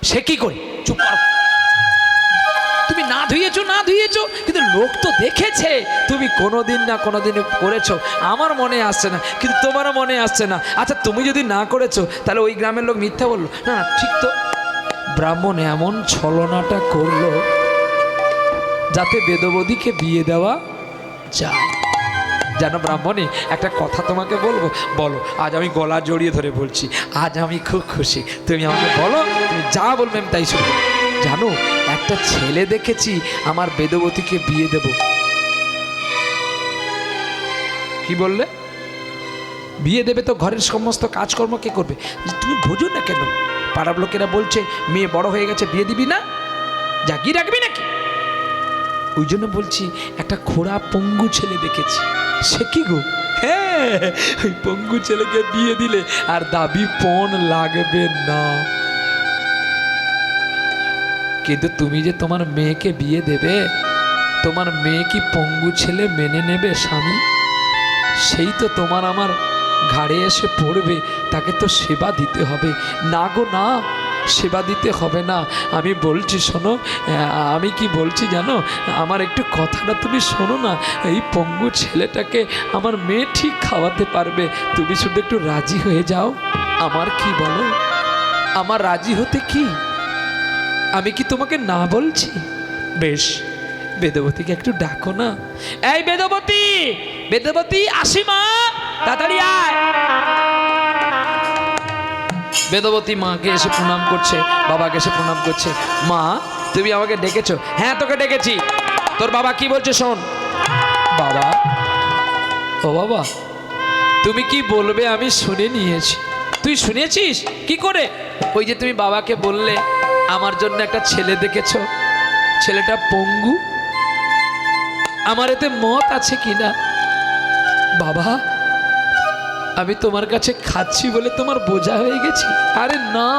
সে কি করি, চুপ করো, তুমি না ধুয়েছো, কিন্তু লোক তো দেখেছে তুমি কোনোদিন না কোনোদিন করেছো। আমার মনে আসছে না, কিন্তু তোমারও মনে আসছে না। আচ্ছা তুমি যদি না করেছো তাহলে ওই গ্রামের লোক মিথ্যা বললো? না না ঠিক তো। ব্রাহ্মণ এমন ছলনাটা করলো যাতে বেদবতীকে বিয়ে দেওয়া যায়। জানো ব্রাহ্মণী, একটা কথা তোমাকে বলবো, বলো। আজ আমি গলা জড়িয়ে ধরে বলছি, আজ আমি খুব খুশি। তুমি আমাকে বলো, তুমি যা বলবে আমি তাই শুনবো। জানো, একটা ছেলে দেখেছি আমার বেদবতীকে বিয়ে দেব। কি বললে? বিয়ে দেবে তো ঘরের সমস্ত কাজকর্ম কে করবে? তুমি বোঝো না কেন? পাড়ার লোকেরা বলছে মেয়ে বড় হয়ে গেছে, বিয়ে দিবি না, জাগিয়ে রাখবি নাকি? ওই জন্য বলছি, একটা খোড়া পঙ্গু ছেলে দেখেছি। সে কি গো? হ্যাঁ, ওই পঙ্গু ছেলেকে বিয়ে দিলে আর দাবি পণ লাগবে না। কিন্তু তুমি যে তোমার মেয়েকে বিয়ে দেবে, তোমার মেয়ে কি পঙ্গু ছেলে মেনে নেবে স্বামী? সেই তো তোমার আমার ঘাড়ে এসে পড়বে, তাকে তো সেবা দিতে হবে। না গো না, সেবা দিতে হবে না। আমি বলছি শোনো, আমি কি বলছি জানো? আমার একটু কথাটা তুমি শোনো না। এই পঙ্গু ছেলেটাকে আমার মেয়ে ঠিক খাওয়াতে পারবে, তুমি শুধু একটু রাজি হয়ে যাও। আমার কি বলো? আমার রাজি হতে কি, আমি কি তোমাকে না বলছি? বেশ, বেদবতীকে একটু ডাকো না। এই বেদবতী, বেদবতী আসি মা, তাড়াতাড়ি আয়। বেদবতী মাকে এসে প্রণাম করছে, বাবাকে এসে প্রণাম করছে। মা তুমি আমাকে ডেকেছো? হ্যাঁ তোকে ডেকেছি। তোর বাবা কি বলছে শোন। বাবা, ও বাবা, তুমি কি বলবে আমি শুনে নিয়েছি। তুই শুনেছিস কি করে? ওই যে তুমি বাবাকে বললে আমার জন্য একটা ছেলে দেখেছো, ছেলেটা পঙ্গু। আমার এতে মত আছে কিনা? বাবা, আমি তোমার কাছে খাচ্ছি বলে তোমার বোঝা হয়ে গেছি? আরে না,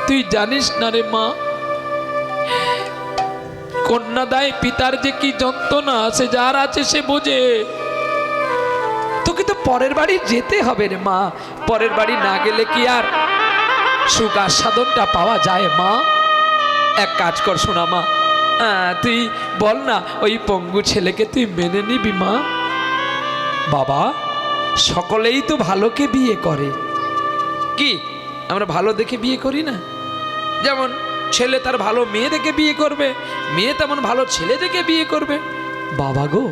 তুই জানিস না রে মা, কন্যাদায় পিতার যে কি যন্ত্রণা, সে যার আছে সে বোঝে। তোকে তো পরের বাড়ি যেতে হবে রে মা। পরের বাড়ি না গেলে কি আর সুখ আস্বাদনটা পাওয়া যায় মা? এক কাজ কর শোনা মা, তুই বল না ওই পঙ্গু ছেলেকে তুই মেনে নিবি মা? বাবা, সকলেই তো ভালোকে বিয়ে করে। কি আমরা ভালো দেখে বিয়ে করি না? যেমন ছেলে তার ভালো মেয়ে দেখে বিয়ে করবে, মেয়ে তেমন ভালো ছেলে দেখে বিয়ে করবে। বাবা গো,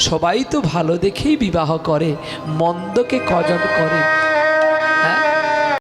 সবাই তো ভালো দেখেই বিবাহ করে, মন্দকে কজন করে?